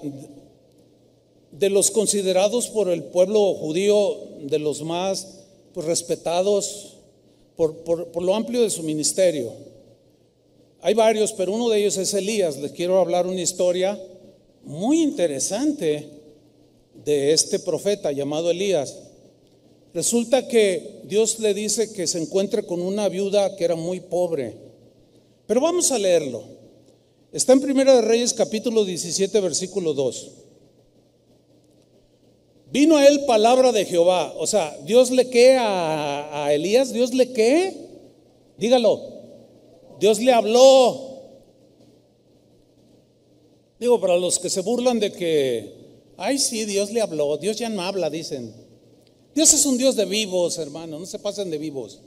de los considerados por el pueblo judío, de los más respetados por lo amplio de su ministerio. Hay varios, pero uno de ellos es Elías. Les quiero hablar una historia muy interesante de este profeta llamado Elías. Resulta que Dios le dice que se encuentre con una viuda que era muy pobre. Pero vamos a leerlo. Está en Primera de Reyes capítulo 17 versículo 2. Vino a él palabra de Jehová. O sea, Dios le qué a Elías, Dios le qué, dígalo, Dios le habló. Digo, para los que se burlan de que, ay sí, Dios le habló, Dios ya no habla, dicen. Dios es un Dios de vivos, hermano, no se pasen de vivos.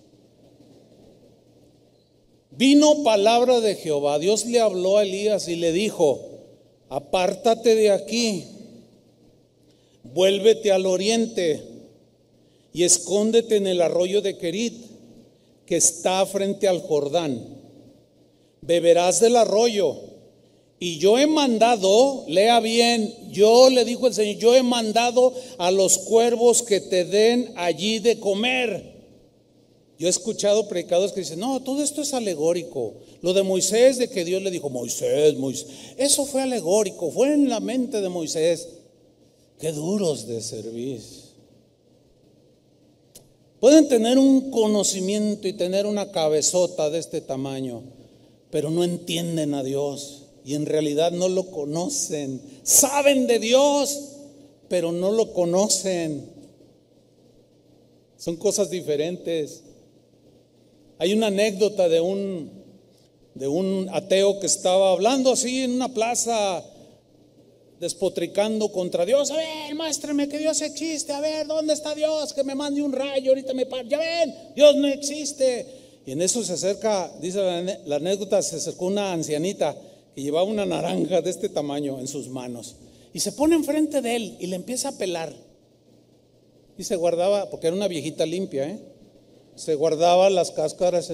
Vino palabra de Jehová, Dios le habló a Elías y le dijo: apártate de aquí, vuélvete al oriente y escóndete en el arroyo de Querit, que está frente al Jordán. Beberás del arroyo, y yo he mandado, lea bien, yo, le dijo el Señor, yo he mandado a los cuervos que te den allí de comer. Yo he escuchado predicadores que dicen: no, todo esto es alegórico. Lo de Moisés, de que Dios le dijo: Moisés, eso fue alegórico, fue en la mente de Moisés. Qué duros de servir. Pueden tener un conocimiento y tener una cabezota de este tamaño, pero no entienden a Dios y en realidad no lo conocen. Saben de Dios, pero no lo conocen. Son cosas diferentes. Hay una anécdota de un ateo que estaba hablando así en una plaza, despotricando contra Dios. A ver, muéstrame que Dios existe. A ver, ¿dónde está Dios? Que me mande un rayo, ahorita me paro. Ya ven, Dios no existe. Y en eso se acerca, dice la anécdota, se acercó una ancianita que llevaba una naranja de este tamaño en sus manos y se pone enfrente de él y le empieza a pelar. Y se guardaba, porque era una viejita limpia, se guardaba las cáscaras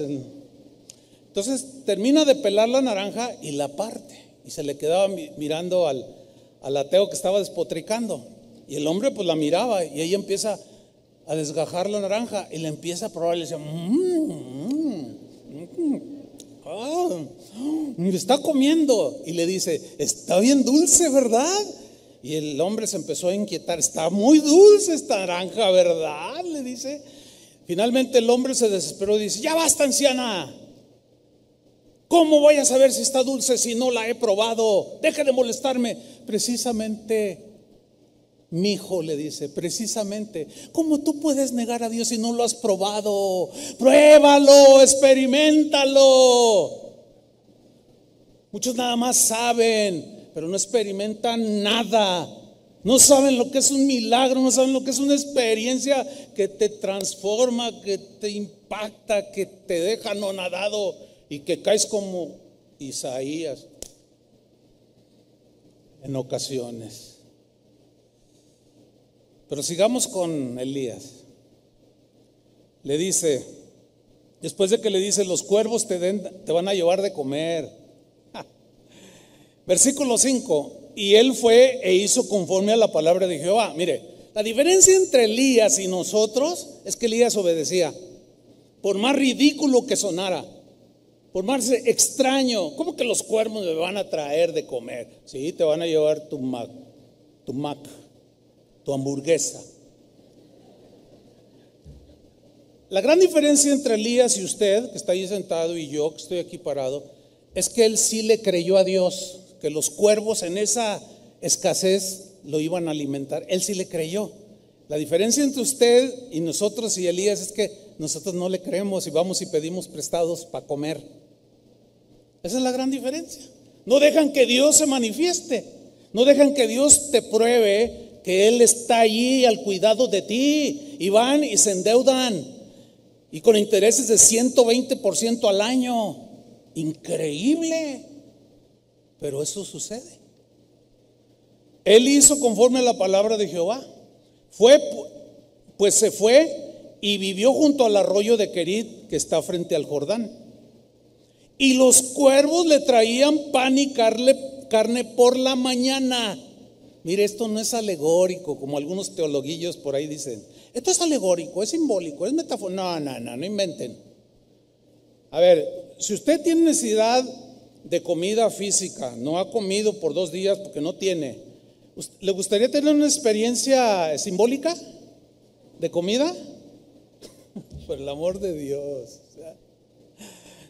Entonces termina de pelar la naranja y la parte, y se le quedaba mirando al ateo que estaba despotricando. Y el hombre pues la miraba, y ella empieza a desgajar la naranja y le empieza a probar y le decía: está comiendo. Y le dice: está bien dulce, ¿verdad? Y el hombre se empezó a inquietar: está muy dulce esta naranja, ¿verdad? Le dice. Finalmente el hombre se desesperó y dice: ya basta, anciana. ¿Cómo voy a saber si está dulce si no la he probado? Deje de molestarme. Precisamente, mi hijo, le dice, precisamente, ¿cómo tú puedes negar a Dios si no lo has probado? Pruébalo, experiméntalo. Muchos nada más saben, pero no experimentan nada. No saben lo que es un milagro, no saben lo que es una experiencia que te transforma, que te impacta, que te deja anonadado y que caes como Isaías en ocasiones. Pero sigamos con Elías. Le dice, después de que le dice: los cuervos te van a llevar de comer. Versículo 5. Y él fue e hizo conforme a la palabra de Jehová. Mire, la diferencia entre Elías y nosotros es que Elías obedecía, por más ridículo que sonara, por más extraño. ¿Cómo que los cuervos me van a traer de comer? Sí, te van a llevar tu hamburguesa. La gran diferencia entre Elías y usted, que está ahí sentado, y yo, que estoy aquí parado, es que él sí le creyó a Dios, que los cuervos en esa escasez lo iban a alimentar. Él sí le creyó. La diferencia entre usted y nosotros y Elías es que nosotros no le creemos y vamos y pedimos prestados para comer. Esa es la gran diferencia. No dejan que Dios se manifieste, no dejan que Dios te pruebe que Él está allí al cuidado de ti, y van y se endeudan y con intereses de 120% al año. Increíble. Pero eso sucede. Él hizo conforme a la palabra de Jehová. Pues se fue y vivió junto al arroyo de Querit, que está frente al Jordán. Y los cuervos le traían pan y carne por la mañana. Mire, esto no es alegórico, como algunos teologuillos por ahí dicen. Esto es alegórico, es simbólico, es metafórico. No inventen. A ver, si usted tiene necesidad de comida física, no ha comido por 2 días porque no tiene, ¿le gustaría tener una experiencia simbólica de comida? Por el amor de Dios.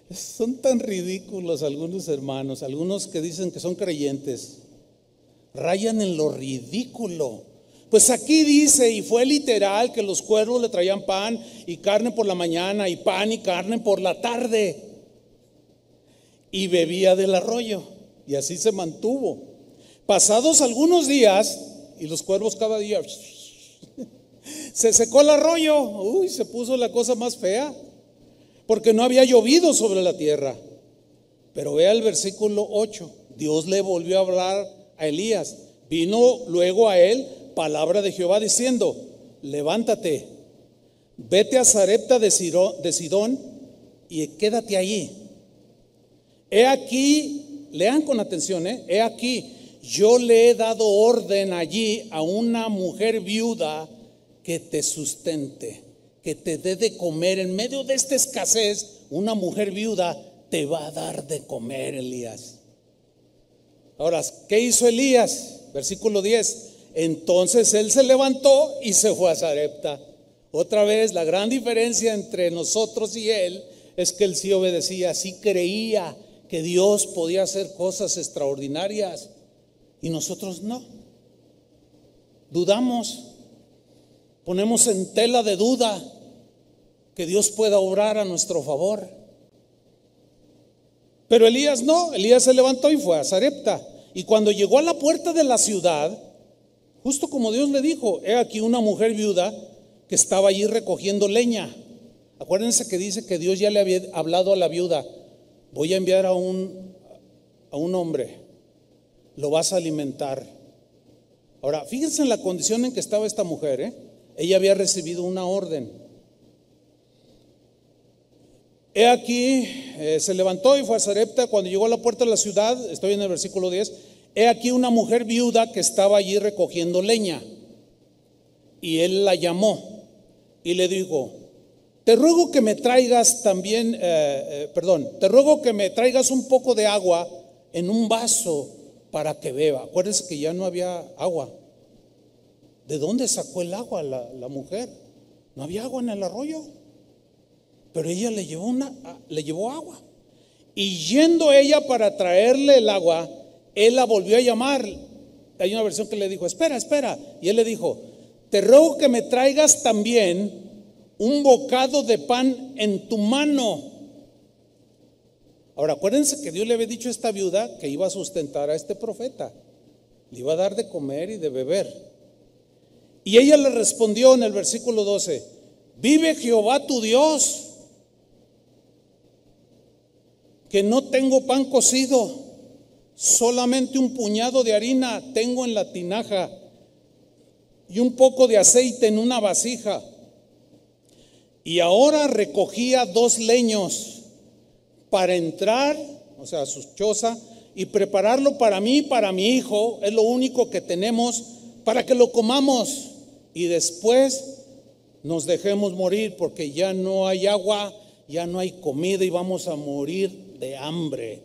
Son tan ridículos algunos hermanos, algunos que dicen que son creyentes, rayan en lo ridículo. Pues aquí dice, y fue literal, que los cuervos le traían pan y carne por la mañana y pan y carne por la tarde. Y bebía del arroyo. Y así se mantuvo. Pasados algunos días, y los cuervos cada día, se secó el arroyo. Uy, se puso la cosa más fea, porque no había llovido sobre la tierra. Pero vea el versículo 8. Dios le volvió a hablar a Elías. Vino luego a él palabra de Jehová diciendo: levántate, vete a Sarepta de Sidón y quédate allí. He aquí, lean con atención, he aquí, yo le he dado orden allí a una mujer viuda que te sustente, que te dé de comer. En medio de esta escasez, una mujer viuda te va a dar de comer, Elías. Ahora, ¿qué hizo Elías? Versículo 10. Entonces él se levantó y se fue a Sarepta. Otra vez, la gran diferencia entre nosotros y él es que él sí obedecía, sí creía que Dios podía hacer cosas extraordinarias, y nosotros no. Dudamos, ponemos en tela de duda que Dios pueda obrar a nuestro favor. Pero Elías no, Elías se levantó y fue a Sarepta. Y cuando llegó a la puerta de la ciudad, justo como Dios le dijo, he aquí una mujer viuda que estaba allí recogiendo leña. Acuérdense que dice que Dios ya le había hablado a la viuda: voy a enviar a un hombre, lo vas a alimentar. Ahora, fíjense en la condición en que estaba esta mujer, Ella había recibido una orden. He aquí, se levantó y fue a Sarepta. Cuando llegó a la puerta de la ciudad, estoy en el versículo 10, he aquí una mujer viuda que estaba allí recogiendo leña. Y él la llamó y le dijo: te ruego que me traigas también, te ruego que me traigas un poco de agua en un vaso para que beba. Acuérdense que ya no había agua. ¿De dónde sacó el agua la mujer? No había agua en el arroyo. Pero ella le llevó agua. Y yendo ella para traerle el agua, él la volvió a llamar. Hay una versión que le dijo: espera. Y él le dijo: te ruego que me traigas también un bocado de pan en tu mano. Ahora, acuérdense que Dios le había dicho a esta viuda que iba a sustentar a este profeta, le iba a dar de comer y de beber. Y ella le respondió en el versículo 12: vive Jehová tu Dios, que no tengo pan cocido, solamente un puñado de harina tengo en la tinaja y un poco de aceite en una vasija. Y ahora recogía 2 leños para entrar, o sea, su choza, y prepararlo para mí y para mi hijo. Es lo único que tenemos para que lo comamos y después nos dejemos morir, porque ya no hay agua, ya no hay comida y vamos a morir de hambre.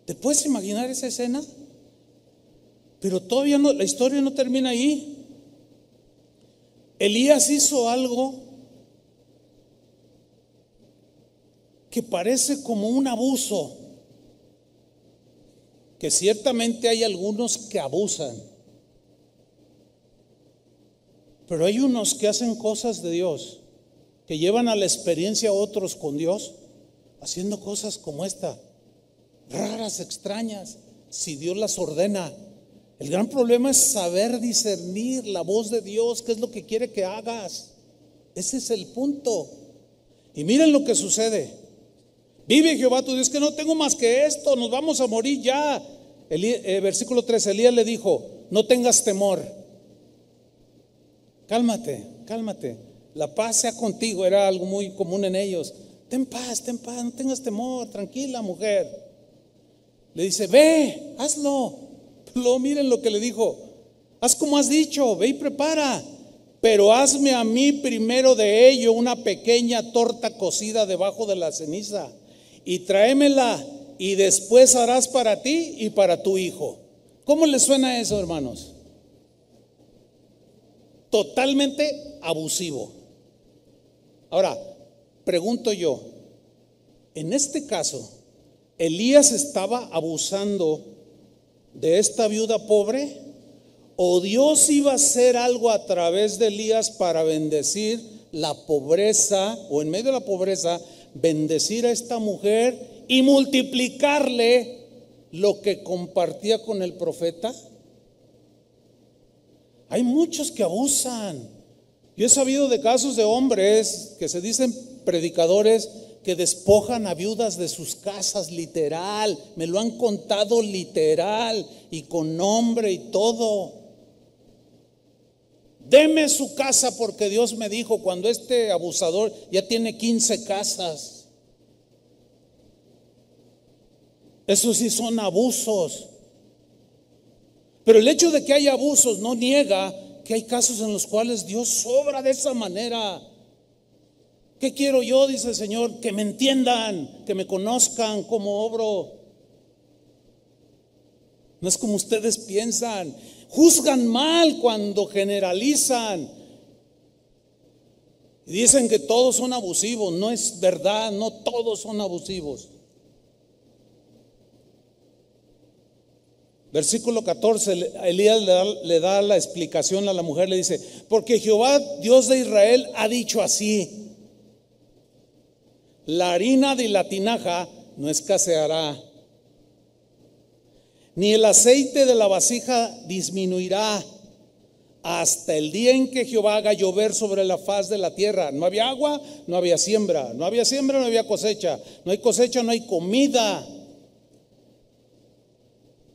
¿Te puedes imaginar esa escena? Pero todavía no, la historia no termina ahí. Elías hizo algo que parece como un abuso, que ciertamente hay algunos que abusan, pero hay unos que hacen cosas de Dios, que llevan a la experiencia a otros con Dios, haciendo cosas como esta, raras, extrañas, si Dios las ordena. El gran problema es saber discernir la voz de Dios, qué es lo que quiere que hagas. Ese es el punto. Y miren lo que sucede. Vive Jehová tu Dios, que no tengo más que esto, nos vamos a morir ya. Versículo 3, Elías le dijo: no tengas temor, cálmate, la paz sea contigo. Era algo muy común en ellos. Ten paz, no tengas temor, tranquila mujer. Le dice: ve, hazlo. Pero miren lo que le dijo: haz como has dicho, ve y prepara, pero hazme a mí primero de ello una pequeña torta cocida debajo de la ceniza y tráemela, y después harás para ti y para tu hijo. ¿Cómo les suena eso, hermanos? Totalmente abusivo. Ahora, pregunto yo, en este caso, ¿Elías estaba abusando de esta viuda pobre? o Dios iba a hacer algo a través de Elías para bendecir la pobreza, o en medio de la pobreza, bendecir a esta mujer y multiplicarle lo que compartía con el profeta. Hay muchos que abusan. Yo he sabido de casos de hombres que se dicen predicadores que despojan a viudas de sus casas, literal. Me lo han contado literal y con nombre y todo. Deme su casa porque Dios me dijo, cuando este abusador ya tiene 15 casas. Esos sí son abusos. Pero el hecho de que haya abusos no niega que hay casos en los cuales Dios obra de esa manera. ¿Qué quiero yo? Dice el Señor, que me entiendan, que me conozcan cómo obro. No es como ustedes piensan. Juzgan mal cuando generalizan y dicen que todos son abusivos. No es verdad, no todos son abusivos. Versículo 14, Elías le da la explicación a la mujer, le dice: porque Jehová, Dios de Israel, ha dicho así: la harina de la tinaja no escaseará, ni el aceite de la vasija disminuirá, hasta el día en que Jehová haga llover sobre la faz de la tierra. No había agua, no había siembra. No había siembra, no había cosecha. No hay cosecha, no hay comida.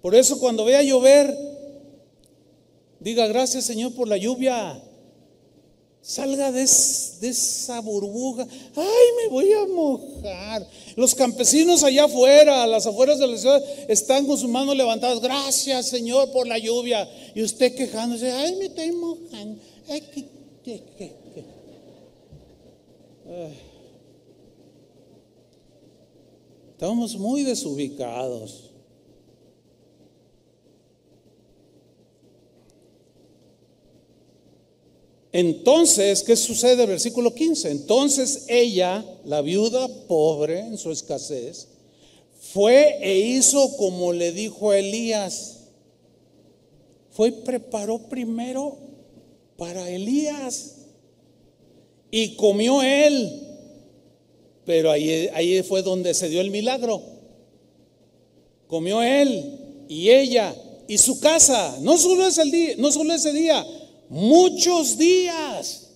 Por eso cuando vea llover, diga: gracias, Señor, por la lluvia. Salga de esa burbuja. Ay, me voy a mojar. Los campesinos allá afuera, a las afueras de la ciudad, están con sus manos levantadas: gracias, Señor, por la lluvia. Y usted quejándose: ay, me estoy mojando. Ay, ¿qué? Estamos muy desubicados. Entonces, ¿qué sucede? Versículo 15. Entonces ella, la viuda pobre en su escasez, fue e hizo como le dijo a Elías. Fue y preparó primero para Elías y comió él. Pero ahí fue donde se dio el milagro. Comió él y ella y su casa. No solo ese día, muchos días.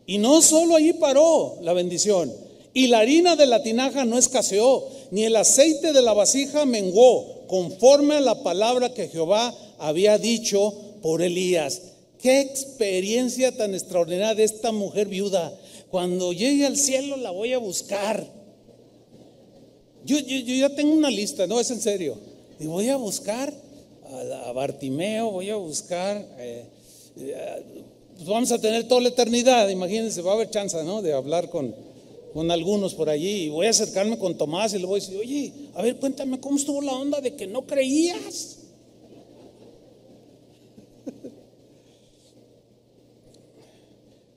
Y no solo allí paró la bendición. Y la harina de la tinaja no escaseó, ni el aceite de la vasija menguó, conforme a la palabra que Jehová había dicho por Elías. Qué experiencia tan extraordinaria de esta mujer viuda. Cuando llegue al cielo la voy a buscar. Yo ya tengo una lista, no, es en serio. Y voy a buscar a Bartimeo, voy a buscar... pues vamos a tener toda la eternidad, imagínense, va a haber chance, ¿no?, de hablar con algunos por allí. Y voy a acercarme con Tomás y le voy a decir: oye, a ver, cuéntame cómo estuvo la onda de que no creías.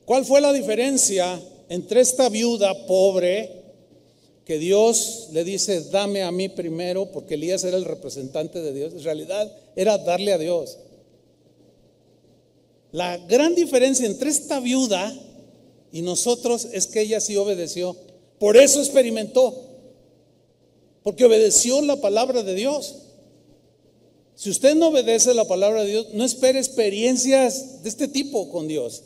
¿Cuál fue la diferencia entre esta viuda pobre que Dios le dice: dame a mí primero, porque Elías era el representante de Dios? En realidad era darle a Dios. La gran diferencia entre esta viuda y nosotros es que ella sí obedeció. Por eso experimentó, porque obedeció la palabra de Dios. Si usted no obedece la palabra de Dios, no espere experiencias de este tipo con Dios.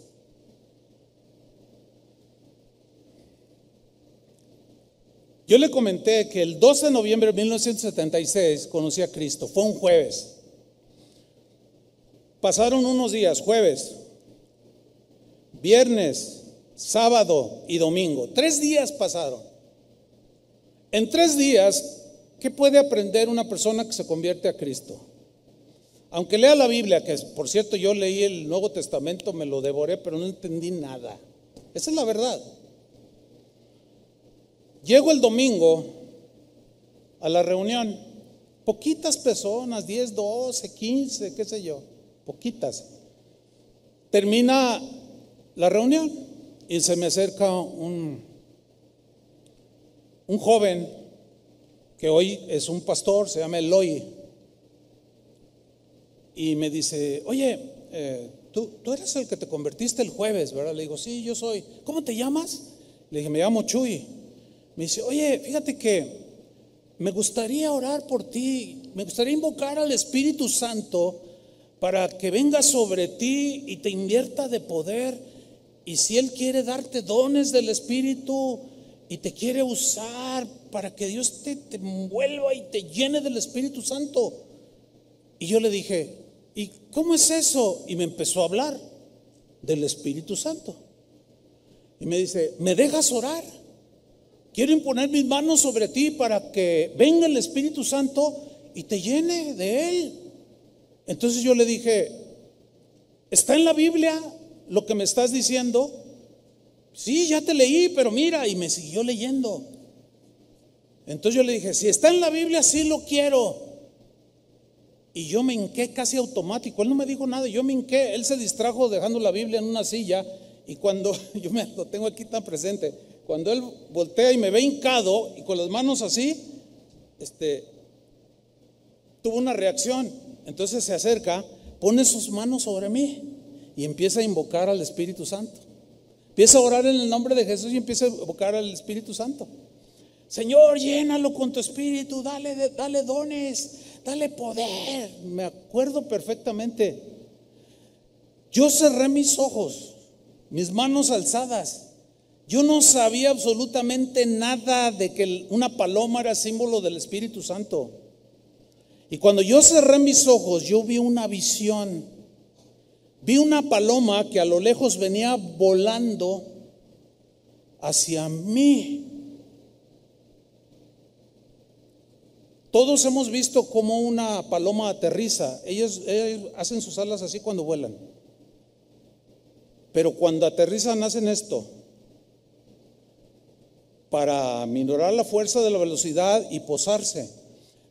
Yo le comenté que el 12 de noviembre de 1976 conocí a Cristo. Fue un jueves. Pasaron unos días: jueves, viernes, sábado y domingo. 3 días pasaron. En 3 días, ¿qué puede aprender una persona que se convierte a Cristo? Aunque lea la Biblia, que por cierto yo leí el Nuevo Testamento, me lo devoré, pero no entendí nada. Esa es la verdad. Llego el domingo a la reunión. Poquitas personas, 10, 12, 15, qué sé yo. Poquitas. Termina la reunión y se me acerca un joven que hoy es un pastor, se llama Eloy. y me dice, oye, tú eres el que te convertiste el jueves, ¿verdad? Le digo, sí, yo soy. ¿Cómo te llamas? Le dije, me llamo Chuy. Me dice, oye, fíjate que me gustaría orar por ti, me gustaría invocar al Espíritu Santo para que venga sobre ti y te invierta de poder. Y si Él quiere darte dones del Espíritu y te quiere usar para que Dios te envuelva y te llene del Espíritu Santo. Y yo le dije, ¿y cómo es eso? Y me empezó a hablar del Espíritu Santo. Y me dice, ¿me dejas orar? Quiero imponer mis manos sobre ti para que venga el Espíritu Santo y te llene de Él. Entonces yo le dije, ¿está en la Biblia lo que me estás diciendo? Sí, ya te leí, pero mira, y me siguió leyendo. Entonces yo le dije, si está en la Biblia, sí lo quiero. Y yo me hinqué casi automático. Él no me dijo nada, yo me hinqué. Él se distrajo dejando la Biblia en una silla. Y cuando, yo lo tengo aquí tan presente, cuando él voltea y me ve hincado y con las manos así, tuvo una reacción. Entonces se acerca, pone sus manos sobre mí y empieza a invocar al Espíritu Santo. Empieza a orar en el nombre de Jesús y empieza a invocar al Espíritu Santo. Señor, llénalo con tu Espíritu, dale dones, dale poder. Me acuerdo perfectamente. Yo cerré mis ojos, mis manos alzadas. Yo no sabía absolutamente nada de que una paloma era símbolo del Espíritu Santo. Y cuando yo cerré mis ojos, yo vi una visión. Vi una paloma que a lo lejos venía volando hacia mí. Todos hemos visto cómo una paloma aterriza. Ellos hacen sus alas así cuando vuelan. Pero cuando aterrizan hacen esto para minorar la fuerza de la velocidad y posarse.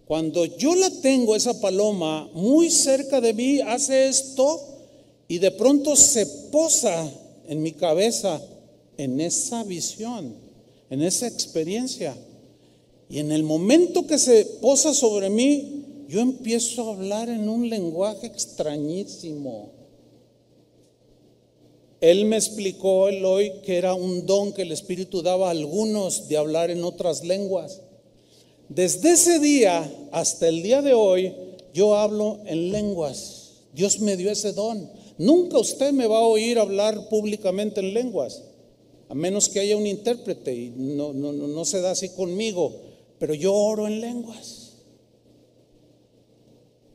Cuando yo la tengo, esa paloma, muy cerca de mí, hace esto y de pronto se posa en mi cabeza, en esa visión, en esa experiencia. Y en el momento que se posa sobre mí, yo empiezo a hablar en un lenguaje extrañísimo. Él me explicó, Eloy, que era un don que el Espíritu daba a algunos de hablar en otras lenguas. Desde ese día hasta el día de hoy, yo hablo en lenguas. Dios me dio ese don. Nunca usted me va a oír hablar públicamente en lenguas, a menos que haya un intérprete, y no se da así conmigo, pero yo oro en lenguas.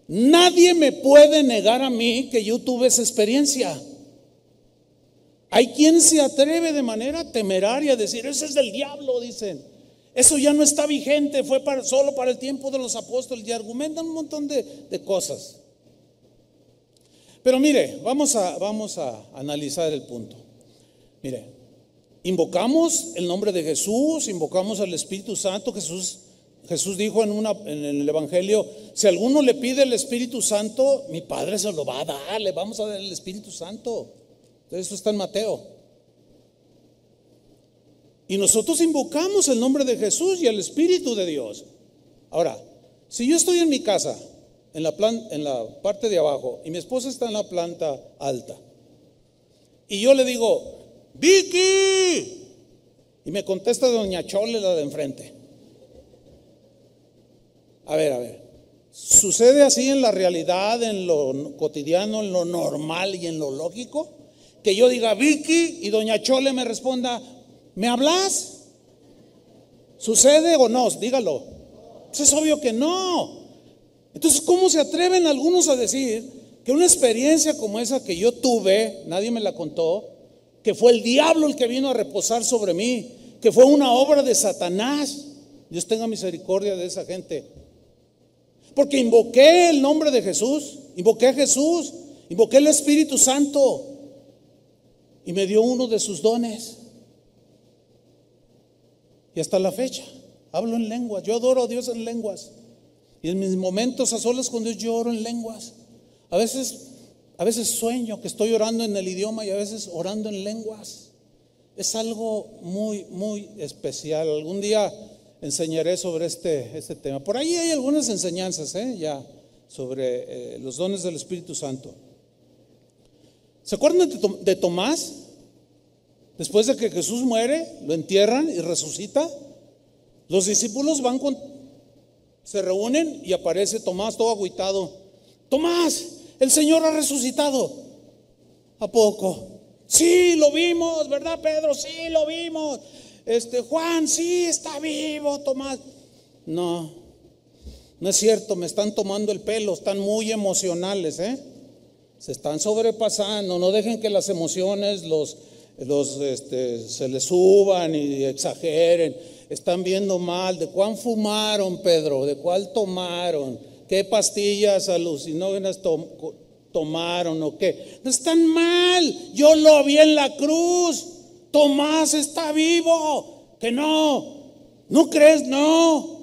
Nadie me puede negar a mí que yo tuve esa experiencia. Hay quien se atreve de manera temeraria a decir, ese es del diablo, dicen. Eso ya no está vigente, fue solo para el tiempo de los apóstoles, y argumentan un montón de cosas. Pero mire, vamos a analizar el punto. Mire, invocamos el nombre de Jesús, invocamos al Espíritu Santo. Jesús dijo en el Evangelio, si alguno le pide el Espíritu Santo, mi Padre se lo va a dar, le vamos a dar el Espíritu Santo. Entonces, eso está en Mateo. Y nosotros invocamos el nombre de Jesús y el Espíritu de Dios. Ahora, si yo estoy en mi casa, en la parte de abajo, y mi esposa está en la planta alta, y yo le digo, Vicky, y me contesta doña Chole, la de enfrente. A ver, ¿sucede así en la realidad, en lo cotidiano, en lo normal y en lo lógico? Que yo diga Vicky y doña Chole me responda, ¿me hablas? ¿Sucede o no? Dígalo. Pues es obvio que no. Entonces, ¿cómo se atreven algunos a decir que una experiencia como esa que yo tuve, nadie me la contó, que fue el diablo el que vino a reposar sobre mí, que fue una obra de Satanás? Dios tenga misericordia de esa gente. Porque invoqué el nombre de Jesús, invoqué a Jesús, invoqué el Espíritu Santo y me dio uno de sus dones. Y hasta la fecha hablo en lenguas. Yo adoro a Dios en lenguas. Y en mis momentos a solas con Dios yo oro en lenguas. A veces sueño que estoy orando en el idioma y a veces orando en lenguas. Es algo muy, muy especial. Algún día enseñaré sobre este tema. Por ahí hay algunas enseñanzas, ya sobre los dones del Espíritu Santo. ¿Se acuerdan de Tomás? Después de que Jesús muere, lo entierran y resucita. Los discípulos se reúnen y aparece Tomás todo agüitado. Tomás, el Señor ha resucitado. ¿A poco? Sí, lo vimos, ¿verdad, Pedro? Sí, lo vimos. Juan, sí, está vivo, Tomás. No es cierto, me están tomando el pelo, están muy emocionales, se están sobrepasando. No dejen que las emociones se les suban y exageren. Están viendo mal. ¿De cuál fumaron, Pedro? ¿De cuál tomaron? ¿Qué pastillas alucinógenas tomaron o qué? No están mal. Yo lo vi en la cruz. Tomás está vivo. Que no crees, no.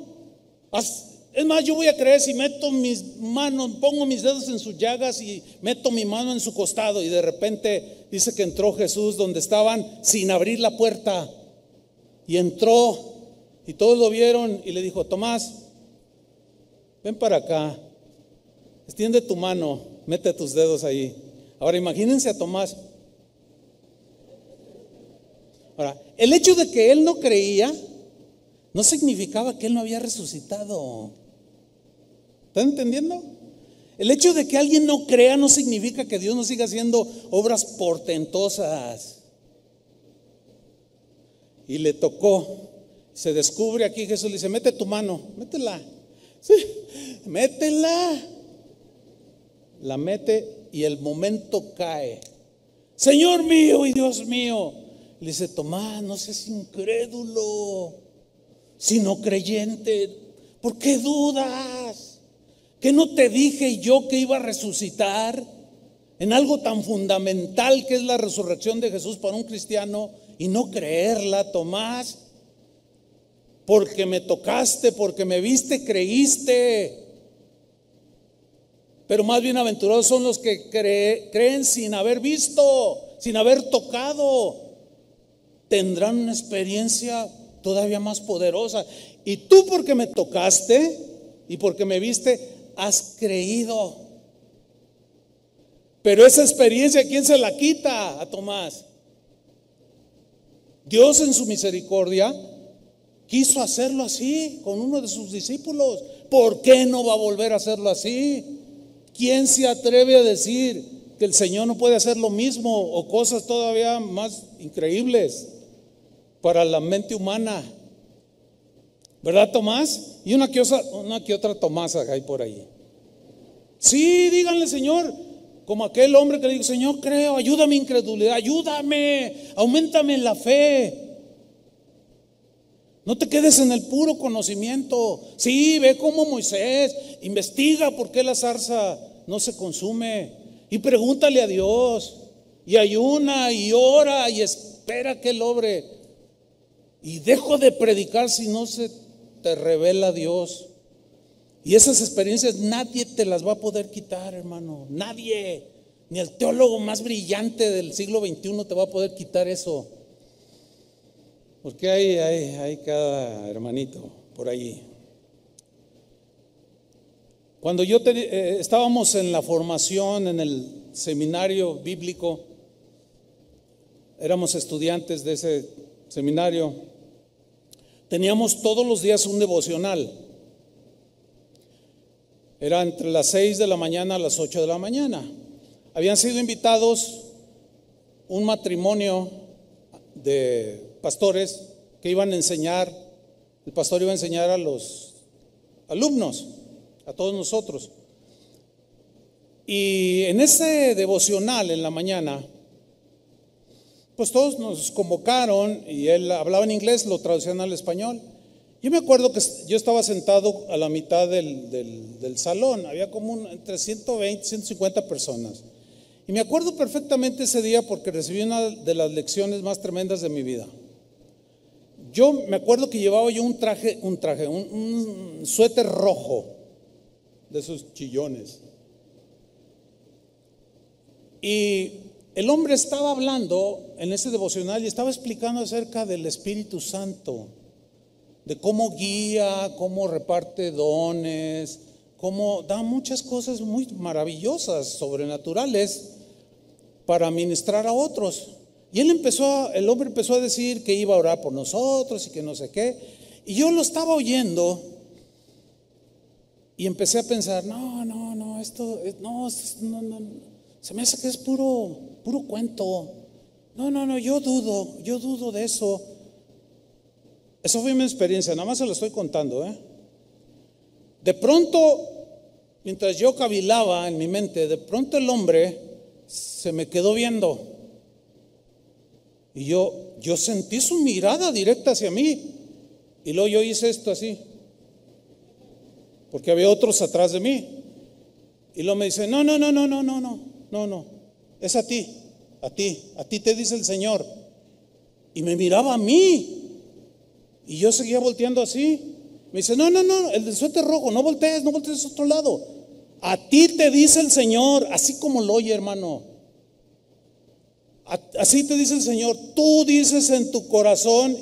Es más, yo voy a creer si meto mis manos, pongo mis dedos en sus llagas y meto mi mano en su costado. Y de repente dice que entró Jesús donde estaban sin abrir la puerta. Y entró y todos lo vieron y le dijo: Tomás, ven para acá, extiende tu mano, mete tus dedos ahí. Ahora imagínense a Tomás. Ahora, el hecho de que él no creía no significaba que él no había resucitado. ¿Están entendiendo? El hecho de que alguien no crea no significa que Dios no siga haciendo obras portentosas. Y le tocó. Se descubre aquí, Jesús le dice: mete tu mano, métela. Sí, métela. La mete y el momento cae. Señor mío y Dios mío. Le dice: Tomás, no seas incrédulo, sino creyente. ¿Por qué dudas? ¿Que no te dije yo que iba a resucitar? En algo tan fundamental que es la resurrección de Jesús para un cristiano, y no creerla, Tomás. Porque me tocaste, porque me viste, creíste. Pero más bienaventurados son los que creen sin haber visto, sin haber tocado. Tendrán una experiencia todavía más poderosa. Y tú, porque me tocaste y porque me viste, has creído. Pero esa experiencia, ¿quién se la quita a Tomás? Dios en su misericordia quiso hacerlo así con uno de sus discípulos. ¿Por qué no va a volver a hacerlo así? ¿Quién se atreve a decir que el Señor no puede hacer lo mismo o cosas todavía más increíbles para la mente humana? ¿Verdad, Tomás? Y una que otra Tomasa hay por ahí. Sí, díganle: Señor, como aquel hombre que le dijo: Señor, creo, ayúdame mi incredulidad, ayúdame, auméntame en la fe. No te quedes en el puro conocimiento. Sí, ve como Moisés, investiga por qué la zarza no se consume y pregúntale a Dios, y ayuna y ora y espera que Él obre. Y dejo de predicar si no se te revela Dios. Y esas experiencias nadie te las va a poder quitar, hermano. Nadie, ni el teólogo más brillante del siglo XXI te va a poder quitar eso. Porque hay cada hermanito por allí. Cuando estábamos en la formación en el seminario bíblico, éramos estudiantes de ese seminario, teníamos todos los días un devocional. Era entre las 6 de la mañana a las 8 de la mañana. Habían sido invitados un matrimonio de pastores que iban a enseñar. El pastor iba a enseñar a los alumnos, a todos nosotros. Y en ese devocional en la mañana, pues todos nos convocaron y él hablaba en inglés, lo traducían al español. Yo me acuerdo que yo estaba sentado a la mitad del salón, había como entre 120, 150 personas. Y me acuerdo perfectamente ese día porque recibí una de las lecciones más tremendas de mi vida. Yo me acuerdo que llevaba yo un suéter rojo, de esos chillones. Y el hombre estaba hablando en ese devocional y estaba explicando acerca del Espíritu Santo, de cómo guía, cómo reparte dones, como da muchas cosas muy maravillosas, sobrenaturales, para ministrar a otros. Y el hombre empezó a decir que iba a orar por nosotros y que no sé qué. Y yo lo estaba oyendo y empecé a pensar, esto no, se me hace que es puro cuento. No, yo dudo de eso. Eso fue mi experiencia, nada más se lo estoy contando, De pronto, mientras yo cavilaba en mi mente, de pronto el hombre se me quedó viendo. Y yo sentí su mirada directa hacia mí. Y luego yo hice esto así, porque había otros atrás de mí. Y luego me dice, no, es a ti te dice el Señor. Y me miraba a mí. Y yo seguía volteando así. Me dice, no, el del suéter rojo, no voltees a otro lado. A ti te dice el Señor, así como lo oye, hermano. Así te dice el Señor. Tú dices en tu corazón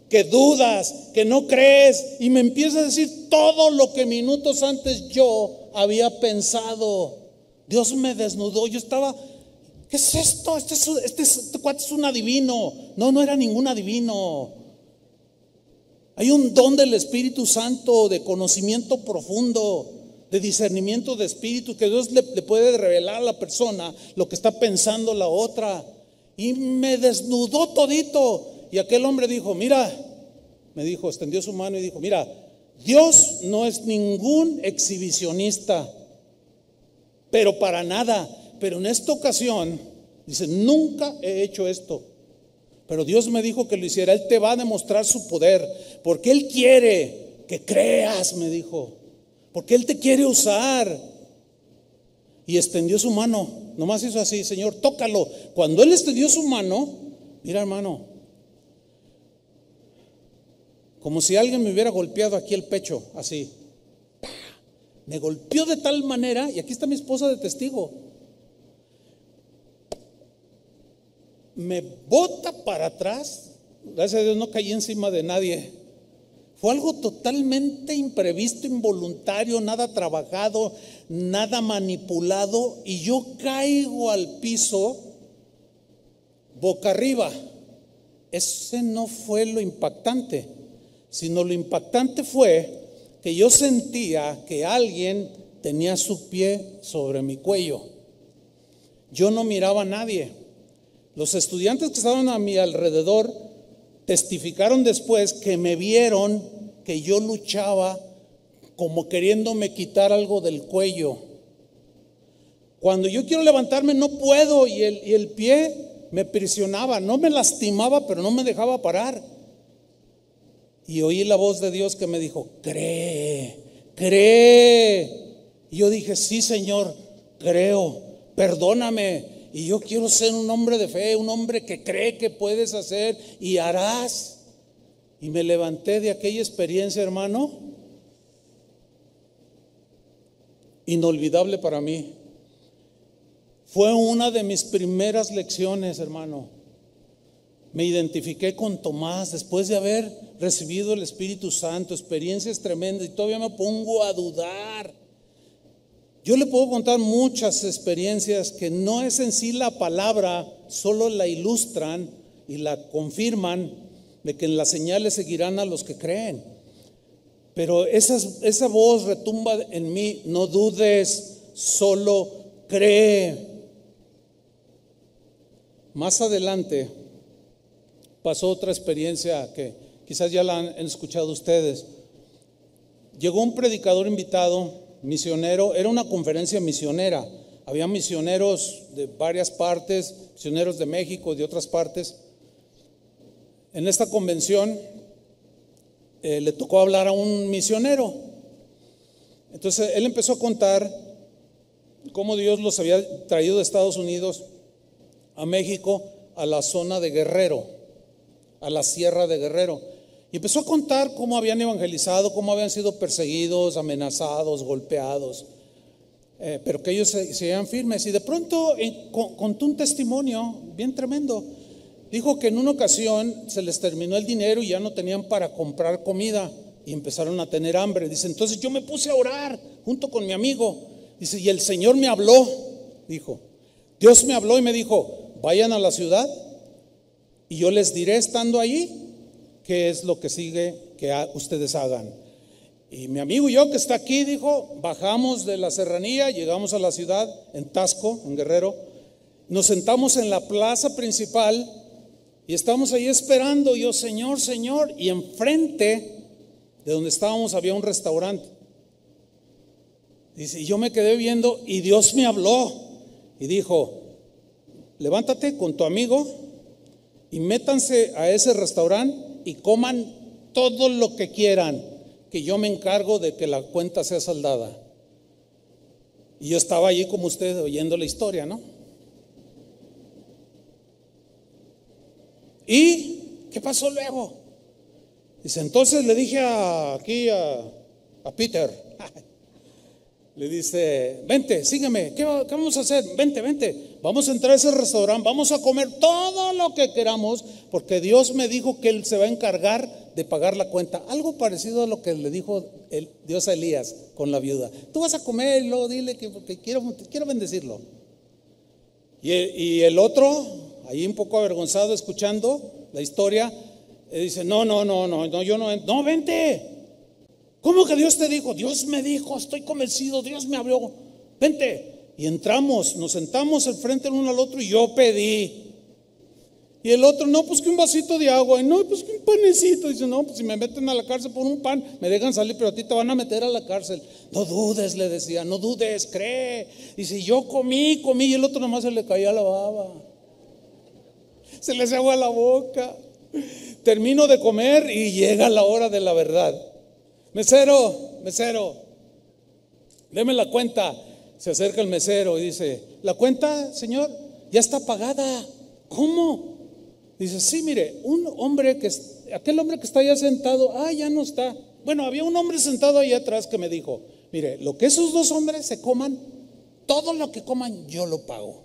que dudas, que no crees, y me empieza a decir todo lo que minutos antes yo había pensado. Dios me desnudó. Yo estaba, ¿qué es esto? Este cuate es un adivino. No era ningún adivino. Hay un don del Espíritu Santo, de conocimiento profundo, de discernimiento de espíritu, que Dios le puede revelar a la persona lo que está pensando la otra. Y me desnudó todito. Y aquel hombre dijo, mira, me dijo, extendió su mano y dijo, mira, Dios no es ningún exhibicionista, pero para nada. Pero en esta ocasión, dice, nunca he hecho esto, pero Dios me dijo que lo hiciera. Él te va a demostrar su poder, porque Él quiere que creas, me dijo, porque Él te quiere usar. Y extendió su mano, nomás hizo así, Señor, tócalo. Cuando Él extendió su mano, mira, hermano, como si alguien me hubiera golpeado aquí el pecho, así. Me golpeó de tal manera, y aquí está mi esposa de testigo. Me bota para atrás. Gracias a Dios no caí encima de nadie. Fue algo totalmente imprevisto, involuntario, nada trabajado, nada manipulado. Y yo caigo al piso boca arriba. Ese no fue lo impactante, sino lo impactante fue que yo sentía que alguien tenía su pie sobre mi cuello. Yo no miraba a nadie. Los estudiantes que estaban a mi alrededor testificaron después que me vieron que yo luchaba como queriéndome quitar algo del cuello. Cuando yo quiero levantarme no puedo, y el pie me prisionaba, no me lastimaba, pero no me dejaba parar. Y oí la voz de Dios que me dijo, cree. Y yo dije, sí, Señor, creo, perdóname. Y yo quiero ser un hombre de fe, un hombre que cree que puedes hacer y harás. Y me levanté de aquella experiencia, hermano, inolvidable para mí. Fue una de mis primeras lecciones, hermano. Me identifiqué con Tomás después de haber recibido el Espíritu Santo, experiencias tremendas, y todavía me pongo a dudar. Yo le puedo contar muchas experiencias que no es en sí la palabra, solo la ilustran y la confirman de que en las señales seguirán a los que creen. Pero esa voz retumba en mí, no dudes, solo cree. Más adelante pasó otra experiencia que quizás ya la han escuchado ustedes. Llegó un predicador invitado, misionero, era una conferencia misionera. Había misioneros de varias partes, misioneros de México, de otras partes. En esta convención le tocó hablar a un misionero. Entonces él empezó a contar cómo Dios los había traído de Estados Unidos a México, a la zona de Guerrero, a la sierra de Guerrero. Y empezó a contar cómo habían evangelizado, cómo habían sido perseguidos, amenazados, golpeados, pero que ellos seguían firmes. Y de pronto contó un testimonio bien tremendo. Dijo que en una ocasión se les terminó el dinero y ya no tenían para comprar comida. y empezaron a tener hambre. Dice, entonces yo me puse a orar junto con mi amigo. Dice, y el Señor me habló, dijo, Dios me habló y me dijo, vayan a la ciudad y yo les diré estando allí qué es lo que sigue que ustedes hagan. Y mi amigo y yo, que está aquí, dijo, bajamos de la serranía, llegamos a la ciudad, en Tasco, en Guerrero, nos sentamos en la plaza principal y estamos ahí esperando. Yo, Señor, Señor, y enfrente de donde estábamos había un restaurante. Dice, y yo me quedé viendo y Dios me habló y dijo, levántate con tu amigo y métanse a ese restaurante y coman todo lo que quieran, que yo me encargo de que la cuenta sea saldada. Y yo estaba allí como usted oyendo la historia, ¿no? ¿Y qué pasó luego? Dice, entonces le dije a Peter, le dice, vente, sígueme, ¿qué vamos a hacer? Vente, vamos a entrar a ese restaurante, vamos a comer todo lo que queramos, porque Dios me dijo que Él se va a encargar de pagar la cuenta. Algo parecido a lo que le dijo Dios a Elías con la viuda. Tú vas a comer y luego dile que porque quiero bendecirlo. Y el otro, ahí un poco avergonzado escuchando la historia, dice, no, yo no, vente. ¿Cómo que Dios te dijo? Dios me dijo, estoy convencido, Dios me habló, vente. Y entramos, nos sentamos al frente el uno al otro y yo pedí. Y el otro, no, pues que un vasito de agua. Y no, pues que un panecito. Dice, no, pues si me meten a la cárcel por un pan, me dejan salir, pero a ti te van a meter a la cárcel. No dudes, le decía, no dudes, cree. Y si yo comí, y el otro nomás se le caía la baba. Se le hace agua a la boca. Termino de comer y llega la hora de la verdad. Mesero, deme la cuenta. Se acerca el mesero y dice, ¿la cuenta, señor? Ya está pagada. ¿Cómo? Dice, sí, mire, aquel hombre que está allá sentado, ya no está. Bueno, había un hombre sentado ahí atrás que me dijo, mire, lo que esos dos hombres se coman, todo lo que coman yo lo pago.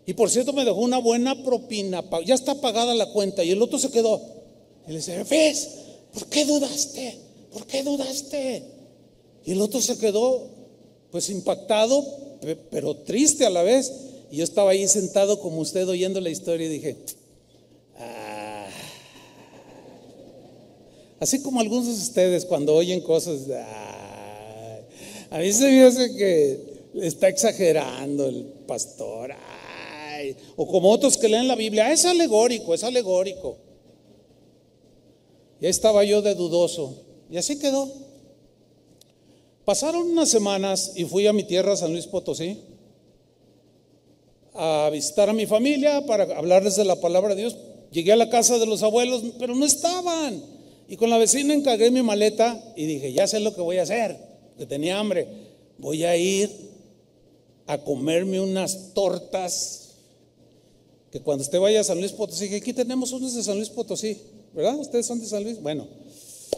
Y por cierto me dejó una buena propina, ya está pagada la cuenta. Y el otro se quedó. Y le dice, ¿ves? ¿Por qué dudaste? Y el otro se quedó pues impactado, pero triste a la vez. Y yo estaba ahí sentado como usted oyendo la historia y dije, así como algunos de ustedes cuando oyen cosas, a mí se me hace que está exagerando el pastor, o como otros que leen la Biblia, es alegórico. Y ahí estaba yo de dudoso, y así quedó. Pasaron unas semanas y fui a mi tierra, San Luis Potosí, a visitar a mi familia para hablarles de la palabra de Dios. Llegué a la casa de los abuelos, pero no estaban. Y con la vecina encargué mi maleta y dije, ya sé lo que voy a hacer, porque tenía hambre. Voy a ir a comerme unas tortas, que cuando usted vaya a San Luis Potosí, que aquí tenemos unos de San Luis Potosí, ¿verdad? ¿Ustedes son de San Luis? Bueno,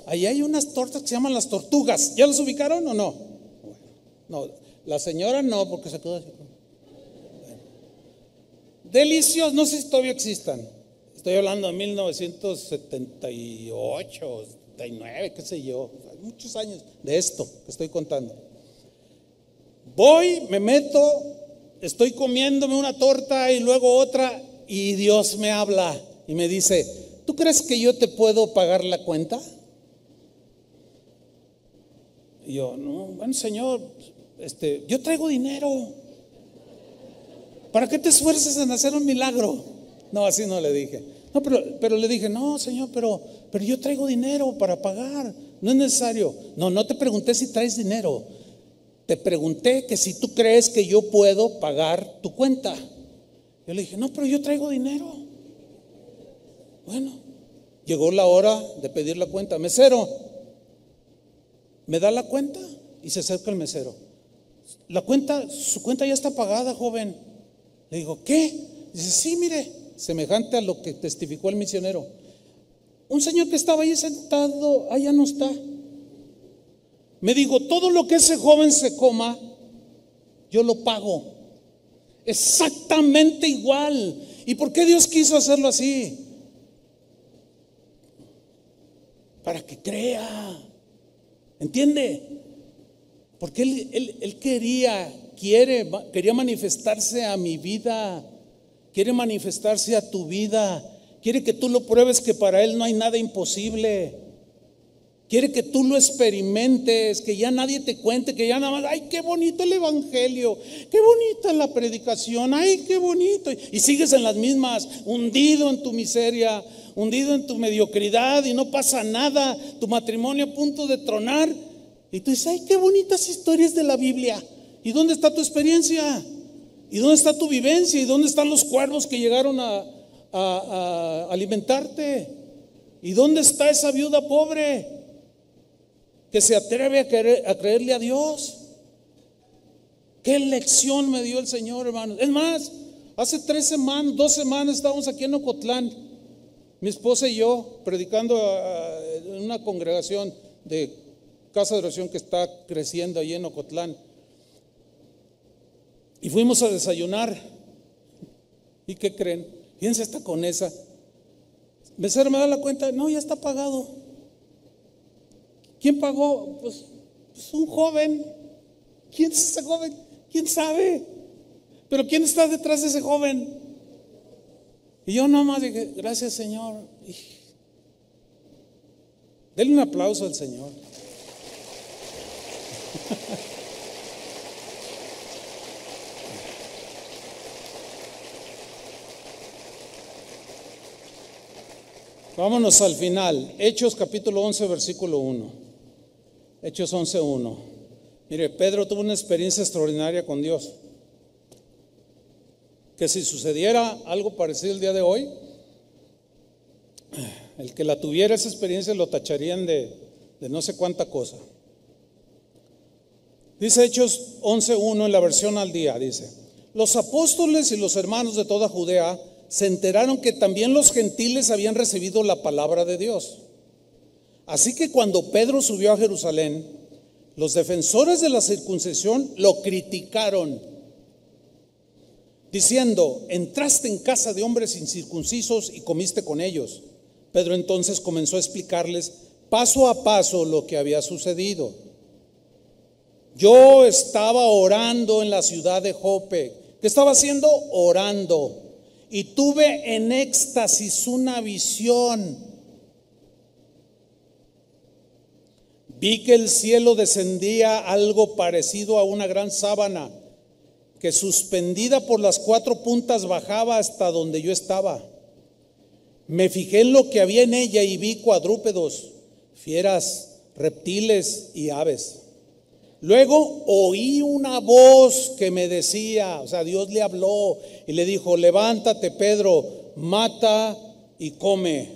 ahí hay unas tortas que se llaman las tortugas. ¿Ya las ubicaron o no? No, la señora no, porque se quedó así. Deliciosos, no sé si todavía existan. Estoy hablando de 1978, 79, qué sé yo, muchos años de esto que estoy contando. Voy, me meto, estoy comiéndome una torta y luego otra, y Dios me habla y me dice, ¿tú crees que yo te puedo pagar la cuenta? Y yo, no, bueno, Señor, yo traigo dinero. ¿Para qué te esfuerzas en hacer un milagro? No, así no le dije. No, pero le dije, no, Señor, pero yo traigo dinero para pagar. No es necesario. No te pregunté si traes dinero. Te pregunté que si tú crees que yo puedo pagar tu cuenta. Yo le dije, no, pero yo traigo dinero. Bueno, llegó la hora de pedir la cuenta. Mesero, ¿me da la cuenta? Y se acerca el mesero. Su cuenta ya está pagada, joven. Le digo, ¿qué? Dice, sí, mire, semejante a lo que testificó el misionero. Un señor que estaba ahí sentado, allá no está. Me dijo, todo lo que ese joven se coma, yo lo pago. Exactamente igual. ¿Y por qué Dios quiso hacerlo así? para que crea. ¿Entiende? Porque él quería manifestarse a mi vida, quiere manifestarse a tu vida, quiere que tú lo pruebes que para Él no hay nada imposible. Quiere que tú lo experimentes, que ya nadie te cuente, que ya nada más, ay, qué bonito el evangelio, qué bonita la predicación, ay, qué bonito. Y sigues en las mismas, hundido en tu miseria, hundido en tu mediocridad y no pasa nada, tu matrimonio a punto de tronar. Y tú dices, ay, qué bonitas historias de la Biblia. ¿Y dónde está tu experiencia? ¿Y dónde está tu vivencia? ¿Y dónde están los cuervos que llegaron a alimentarte? ¿Y dónde está esa viuda pobre que se atreve a creerle a Dios? ¿Qué lección me dio el Señor, hermanos? Es más, hace 2 semanas estábamos aquí en Ocotlán, mi esposa y yo, predicando en una congregación de casa de oración que está creciendo allí en Ocotlán. Y fuimos a desayunar. ¿Y qué creen? Fíjense esta con esa. Mesero me da la cuenta, no, ya está pagado. ¿Quién pagó? Pues un joven. ¿Quién es ese joven? ¿Quién sabe? Pero ¿quién está detrás de ese joven? Y yo nomás dije, gracias, Señor. Denle un aplauso al Señor. Vámonos al final. Hechos capítulo 11, versículo 1. Hechos 11, 1. Mire, Pedro tuvo una experiencia extraordinaria con Dios. Que si sucediera algo parecido el día de hoy, el que la tuviera esa experiencia lo tacharían de no sé cuánta cosa. Dice Hechos 11:1 en la versión al día, dice: los apóstoles y los hermanos de toda Judea se enteraron que también los gentiles habían recibido la palabra de Dios. Así que cuando Pedro subió a Jerusalén, los defensores de la circuncisión lo criticaron, diciendo: entraste en casa de hombres incircuncisos y comiste con ellos. Pedro entonces comenzó a explicarles paso a paso lo que había sucedido. Yo estaba orando en la ciudad de Jope. ¿Qué estaba haciendo? Orando. Y tuve en éxtasis una visión. Vi que el cielo descendía algo parecido a una gran sábana, que suspendida por las 4 puntas bajaba hasta donde yo estaba. Me fijé en lo que había en ella y vi cuadrúpedos, fieras, reptiles y aves. Luego oí una voz que me decía, o sea, Dios le habló y le dijo: levántate, Pedro, mata y come.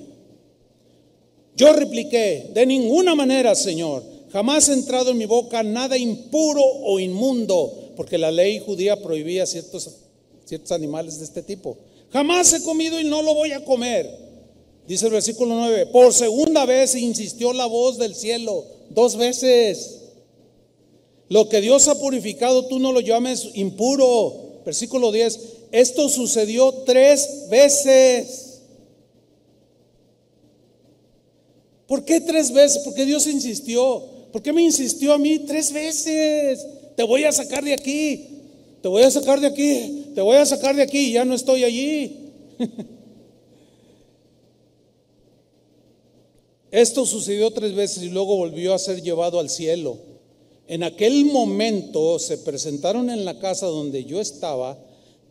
Yo repliqué: de ninguna manera, Señor, jamás ha entrado en mi boca nada impuro o inmundo, porque la ley judía prohibía ciertos animales de este tipo. Jamás he comido y no lo voy a comer. Dice el versículo 9: por segunda vez insistió la voz del cielo, 2 veces. Lo que Dios ha purificado, tú no lo llames impuro. Versículo 10: esto sucedió 3 veces. ¿Por qué 3 veces? Porque Dios insistió. ¿Por qué me insistió a mí 3 veces? Te voy a sacar de aquí, te voy a sacar de aquí, te voy a sacar de aquí, y ya no estoy allí. Esto sucedió 3 veces y luego volvió a ser llevado al cielo. En aquel momento se presentaron en la casa donde yo estaba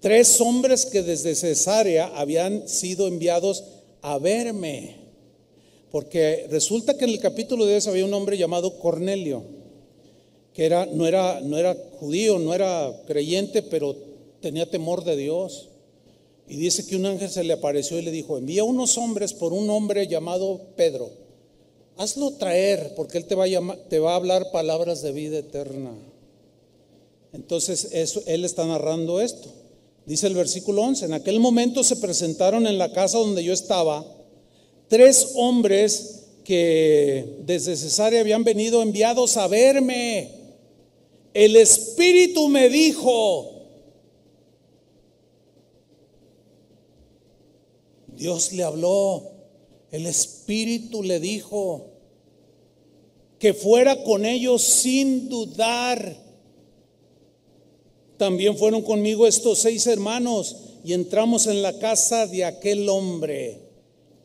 3 hombres que desde Cesarea habían sido enviados a verme. Porque resulta que en el capítulo 10 había un hombre llamado Cornelio, que no era judío, no era creyente, pero tenía temor de Dios. Y dice que un ángel se le apareció y le dijo: envía unos hombres por un hombre llamado Pedro. Hazlo traer, porque él te va a hablar palabras de vida eterna. Entonces él está narrando esto. Dice el versículo 11: en aquel momento se presentaron en la casa donde yo estaba 3 hombres que desde Cesarea habían venido enviados a verme. El Espíritu me dijo, Dios le habló, el Espíritu le dijo: que fuera con ellos sin dudar. También fueron conmigo estos 6 hermanos y entramos en la casa de aquel hombre.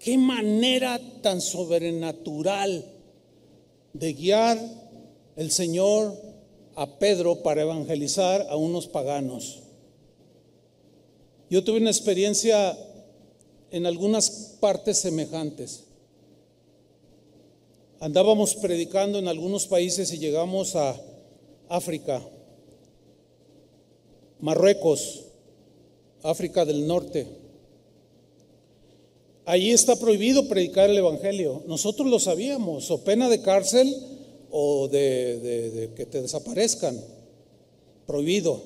Qué manera tan sobrenatural de guiar el Señor a Pedro para evangelizar a unos paganos. Yo tuve una experiencia en algunas partes semejantes. Andábamos predicando en algunos países y llegamos a África, Marruecos, África del Norte. Allí está prohibido predicar el evangelio. Nosotros lo sabíamos, o pena de cárcel o de que te desaparezcan. Prohibido.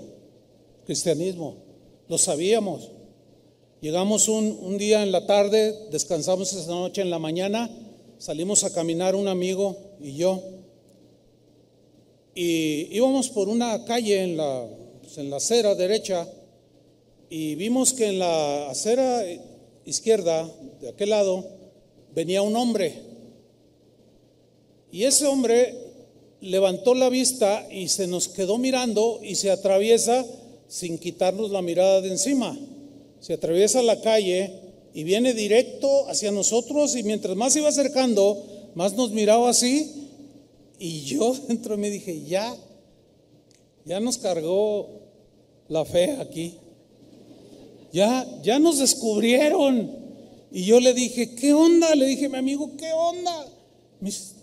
Cristianismo. Lo sabíamos. Llegamos un día en la tarde, descansamos esa noche en la mañana, salimos a caminar un amigo y yo. Y íbamos por una calle en la acera derecha y vimos que en la acera izquierda, de aquel lado, venía un hombre. Y ese hombre levantó la vista y se nos quedó mirando y se atraviesa sin quitarnos la mirada de encima. Se atraviesa la calle y viene directo hacia nosotros y mientras más se iba acercando, más nos miraba así. Y yo dentro de mí dije, ya nos cargó la fe aquí. Ya nos descubrieron. Y yo le dije, ¿qué onda? Le dije a mi amigo, ¿qué onda? Me dice,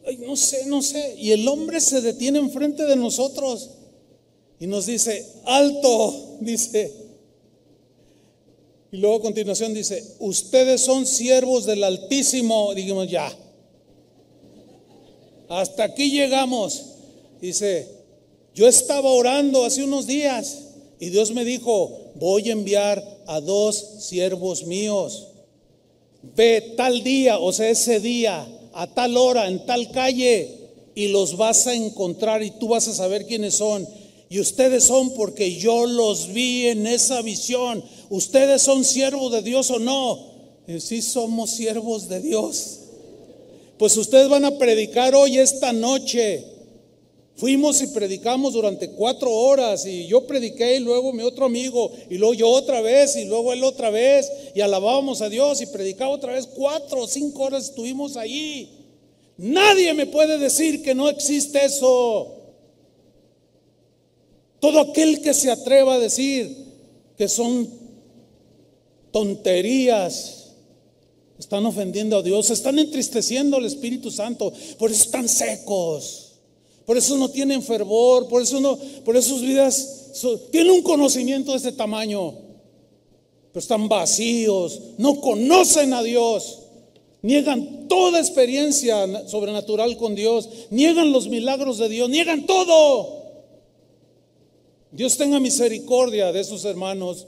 ay, no sé. Y el hombre se detiene enfrente de nosotros y nos dice, alto, dice. Y luego a continuación dice, ustedes son siervos del Altísimo. Dijimos, ya. Hasta aquí llegamos. Dice, yo estaba orando hace unos días y Dios me dijo, voy a enviar a 2 siervos míos. Ve tal día, o sea, ese día, a tal hora, en tal calle, y los vas a encontrar y tú vas a saber quiénes son. Y ustedes son porque yo los vi en esa visión. ¿Ustedes son siervos de Dios o no? Y sí, somos siervos de Dios. Pues ustedes van a predicar hoy, esta noche. Fuimos y predicamos durante 4 horas y yo prediqué y luego mi otro amigo y luego yo otra vez y luego él otra vez y alabábamos a Dios y predicaba otra vez. 4 o 5 horas estuvimos allí. Nadie me puede decir que no existe eso. Todo aquel que se atreva a decir que son tonterías, están ofendiendo a Dios, están entristeciendo al Espíritu Santo, por eso están secos. Por eso no tienen fervor, por eso sus vidas tienen un conocimiento de este tamaño, pero están vacíos, no conocen a Dios, niegan toda experiencia sobrenatural con Dios, niegan los milagros de Dios, niegan todo. Dios tenga misericordia de esos hermanos.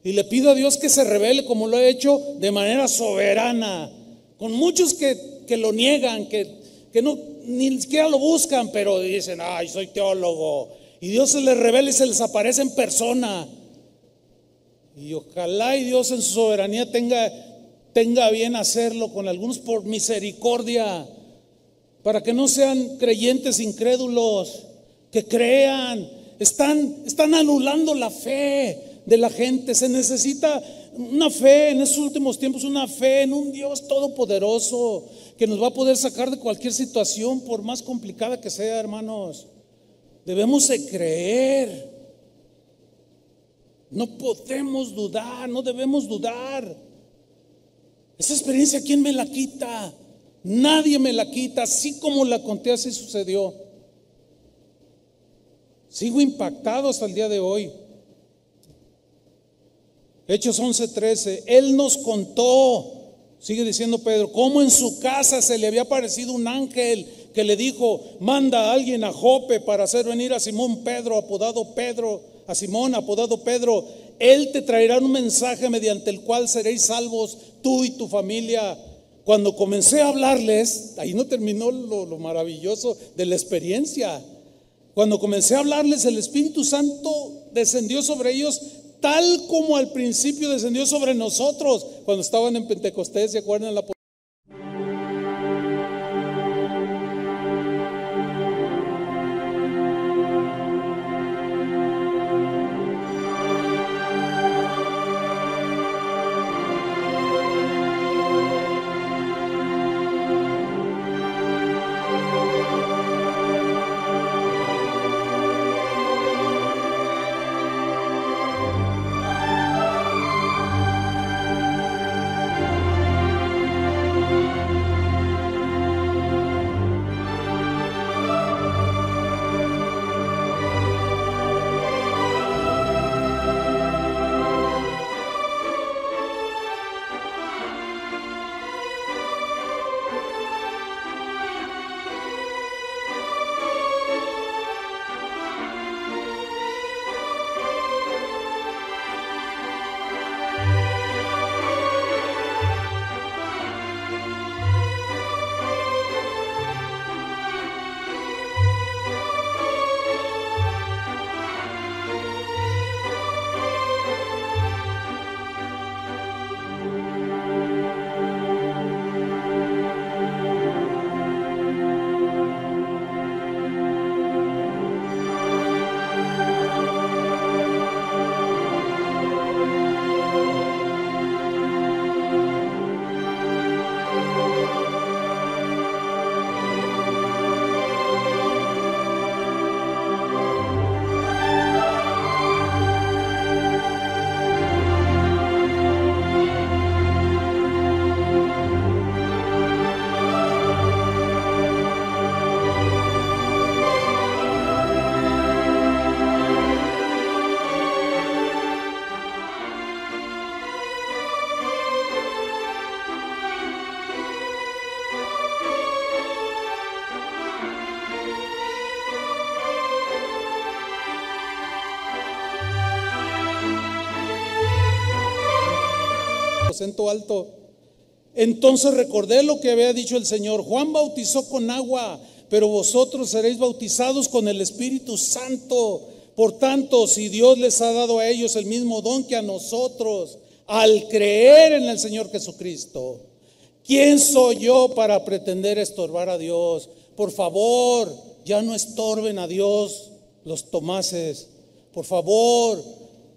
Y le pido a Dios que se revele como lo ha hecho de manera soberana, con muchos que lo niegan, que no ni siquiera lo buscan, pero dicen, ay, soy teólogo. Y Dios se les revela y se les aparece en persona. Y ojalá y Dios en su soberanía tenga bien hacerlo con algunos por misericordia, para que no sean creyentes incrédulos, que crean. Están anulando la fe de la gente. Se necesita una fe en estos últimos tiempos, una fe en un Dios todopoderoso que nos va a poder sacar de cualquier situación, por más complicada que sea, hermanos. Debemos de creer. No podemos dudar, no debemos dudar. Esa experiencia, ¿quién me la quita? Nadie me la quita. Así como la conté, así sucedió. Sigo impactado hasta el día de hoy. Hechos 11:13, Él nos contó, sigue diciendo Pedro, cómo en su casa se le había aparecido un ángel que le dijo, manda a alguien a Jope para hacer venir a Simón a Simón apodado Pedro, él te traerá un mensaje mediante el cual seréis salvos tú y tu familia. Cuando comencé a hablarles, ahí no terminó lo maravilloso de la experiencia. Cuando comencé a hablarles, el Espíritu Santo descendió sobre ellos tal como al principio descendió sobre nosotros cuando estaban en Pentecostés. ¿Se acuerdan? aposento alto. Entonces recordé lo que había dicho el Señor: Juan bautizó con agua, pero vosotros seréis bautizados con el Espíritu Santo. Por tanto, si Dios les ha dado a ellos el mismo don que a nosotros, al creer en el Señor Jesucristo, ¿quién soy yo para pretender estorbar a Dios? Por favor, ya no estorben a Dios los Tomases. Por favor,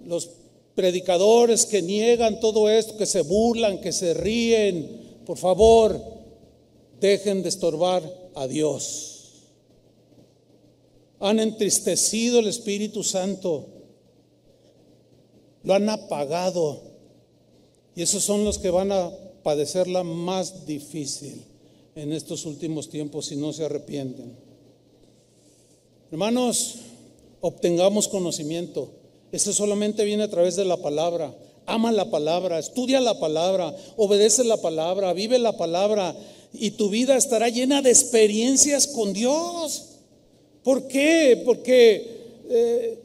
los predicadores que niegan todo esto, que se burlan, que se ríen, por favor, dejen de estorbar a Dios. Han entristecido el Espíritu Santo, lo han apagado, y esos son los que van a padecerla más difícil en estos últimos tiempos si no se arrepienten. Hermanos, obtengamos conocimiento. Eso solamente viene a través de la palabra. Ama la palabra, estudia la palabra, obedece la palabra, vive la palabra, y tu vida estará llena de experiencias con Dios. ¿Por qué? Porque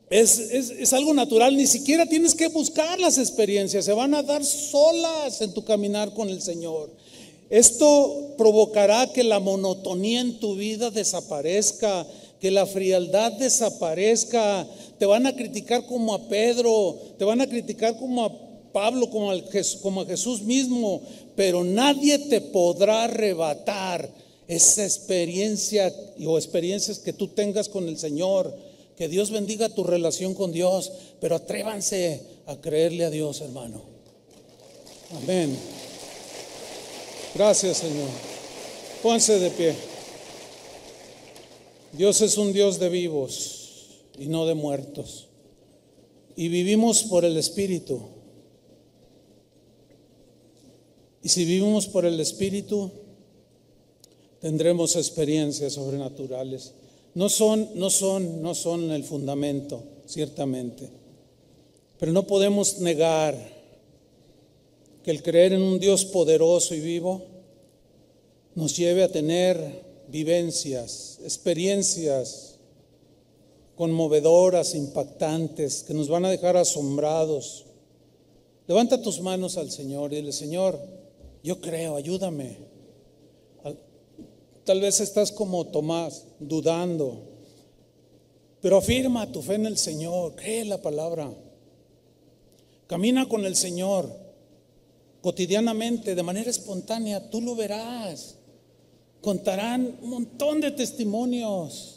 es algo natural. Ni siquiera tienes que buscar las experiencias, se van a dar solas en tu caminar con el Señor. Esto provocará que la monotonía en tu vida desaparezca, que la frialdad desaparezca. Te van a criticar como a Pedro, te van a criticar como a Pablo, como a Jesús mismo, pero nadie te podrá arrebatar esa experiencia o experiencias que tú tengas con el Señor. Que Dios bendiga tu relación con Dios, pero atrévanse a creerle a Dios, hermano. Amén. Gracias, Señor. Pónganse de pie. Dios es un Dios de vivos y no de muertos, y vivimos por el Espíritu. Y si vivimos por el Espíritu, tendremos experiencias sobrenaturales. No son el fundamento, ciertamente, pero no podemos negar que el creer en un Dios poderoso y vivo nos lleve a tener vivencias, experiencias conmovedoras, impactantes, que nos van a dejar asombrados. Levanta tus manos al Señor y dile: Señor, yo creo, ayúdame. Tal vez estás como Tomás, dudando, pero afirma tu fe en el Señor, cree la palabra, camina con el Señor cotidianamente, de manera espontánea. Tú lo verás. Contarán un montón de testimonios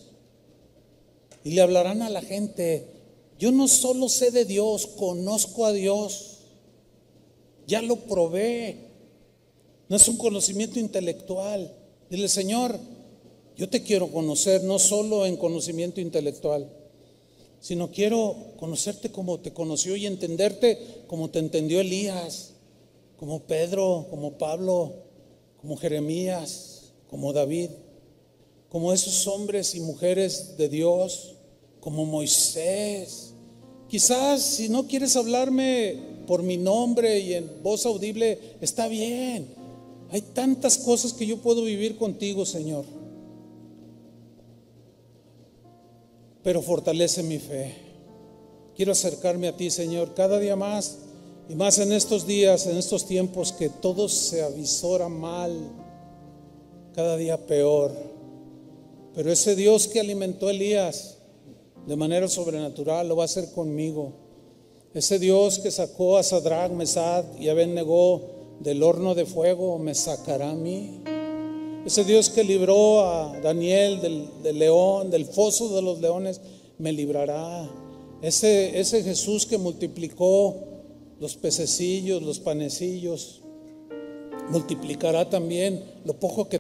y le hablarán a la gente: yo no solo sé de Dios, conozco a Dios, ya lo probé. No es un conocimiento intelectual. Dile: Señor, yo te quiero conocer, no solo en conocimiento intelectual, sino quiero conocerte como te conoció y entenderte como te entendió Elías, como Pedro, como Pablo, como Jeremías, como David, como esos hombres y mujeres de Dios, como Moisés. Quizás si no quieres hablarme por mi nombre y en voz audible, está bien. Hay tantas cosas que yo puedo vivir contigo, Señor, pero fortalece mi fe. Quiero acercarme a ti, Señor, cada día más, y más en estos días, en estos tiempos que todo se avisora mal, cada día peor. Pero ese Dios que alimentó a Elías de manera sobrenatural lo va a hacer conmigo. Ese Dios que sacó a Sadrach, Mesach y Abednego del horno de fuego me sacará a mí. Ese Dios que libró a Daniel del león, del foso de los leones, me librará. Ese Jesús que multiplicó los pececillos, los panecillos, multiplicará también lo poco que